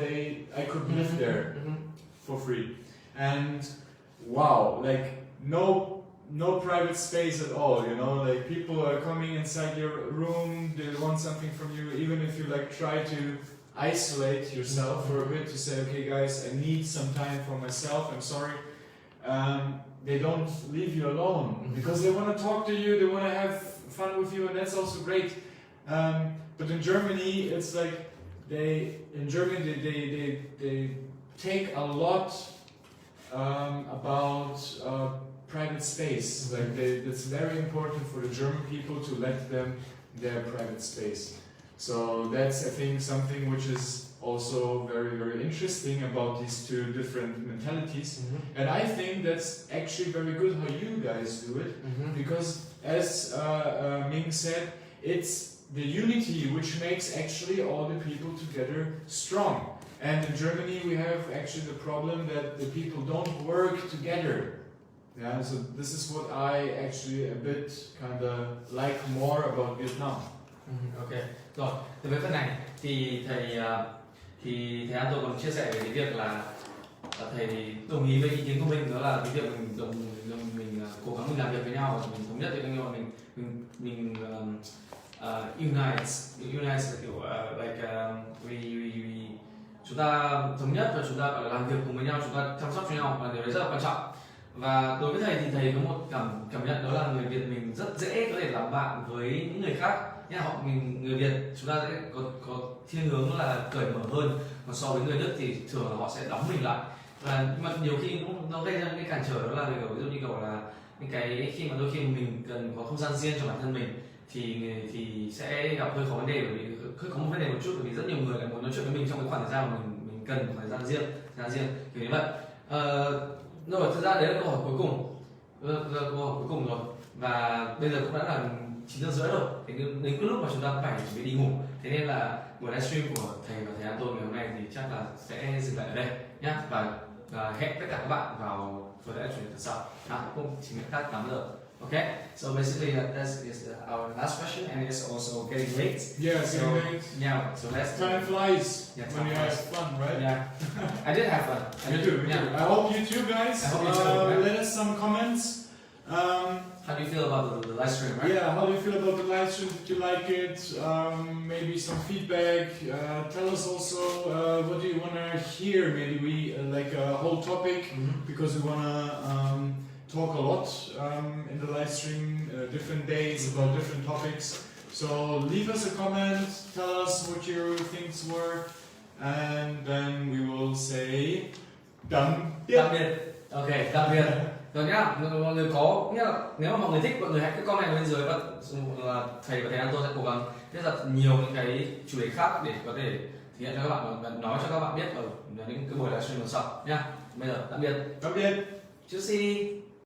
I could live there for free. And wow, like no private space at all, you know, like people are coming inside your room, they want something from you, even if you like try to isolate yourself for a bit to say, okay guys, I need some time for myself, I'm sorry. They don't leave you alone because they want to talk to you, they want to have fun with you, and that's also great. But in Germany, it's like they take a lot about private space. Like it's very important for the German people to let them their private space. So that's, I think, something which is also very, very interesting about these two different mentalities. And I think that's actually very good how you guys do it, because as Ming said, it's the unity which makes actually all the people together strong. And in Germany we have actually the problem that the people don't work together. Yeah, so this is what I actually a bit kind of like more about Vietnam. Ok, rồi, từ với phần này thì thầy An tôi còn chia sẻ về cái việc là thầy đồng ý với ý kiến của mình, đó là cái việc mình cố gắng mình làm việc với nhau và mình thống nhất với nhau, mình unite là kiểu chúng ta thống nhất và chúng ta gọi là làm việc cùng với nhau, chúng ta chăm sóc cho nhau, và điều đấy rất là quan trọng. Và đối với thầy thì thầy có một cảm nhận, đó là người Việt mình rất dễ có thể làm bạn với những người khác. Người Việt chúng ta sẽ có thiên hướng là cởi mở hơn, còn so với người Đức thì thường là họ sẽ đóng mình lại. Và nhưng mà nhiều khi nó gây ra những cái cản trở, đó là ví dụ như kiểu là những cái khi mà đôi khi mình cần có không gian riêng cho bản thân mình thì sẽ gặp hơi khó vấn đề, bởi vì có một vấn đề một chút, bởi vì rất nhiều người lại muốn nói chuyện với mình trong cái khoảng thời gian mà mình cần một thời gian riêng kiểu như vậy. Rồi, thực ra đấy là câu hỏi cuối cùng, rồi, và bây giờ cũng đã là 9:30 rồi, thì đến cái lúc mà chúng ta phải chuẩn bị đi ngủ, thế nên là buổi livestream của thầy và thầy An Tôn ngày hôm nay thì chắc là sẽ dừng lại ở đây nhé, và hẹn tất cả các bạn vào buổi livestream tuần sau. Cũng chỉ biết khác 8 giờ. Okay, so basically that is our last question, and it's also getting late. Yeah, so, getting late. Yeah, so let's. Time flies when you have fun, right? Yeah, I did have fun. Me too. I hope you too, guys. I hope you too. Let us some comments. How do you feel about the live stream, right? Yeah, how do you feel about the live stream? Did you like it? Maybe some feedback. Tell us also what do you want to hear. Maybe we like a whole topic, because we want to talk a lot in the live stream, different days about different topics. So leave us a comment, tell us what your things were, and then we will say tạm biệt. Ok, tạm biệt. Rồi nhá, mọi người có nghĩa là nếu mà mọi người thích, mọi người hãy cứ comment bên dưới, và thầy và thầy An Tôn sẽ cố gắng viết thật nhiều những cái chủ đề khác để có thể thể hiện cho các bạn và nói cho các bạn biết ở những cái buổi livestream lần sau nhá. Bây giờ tạm biệt. Tạm biệt. Tschüssi.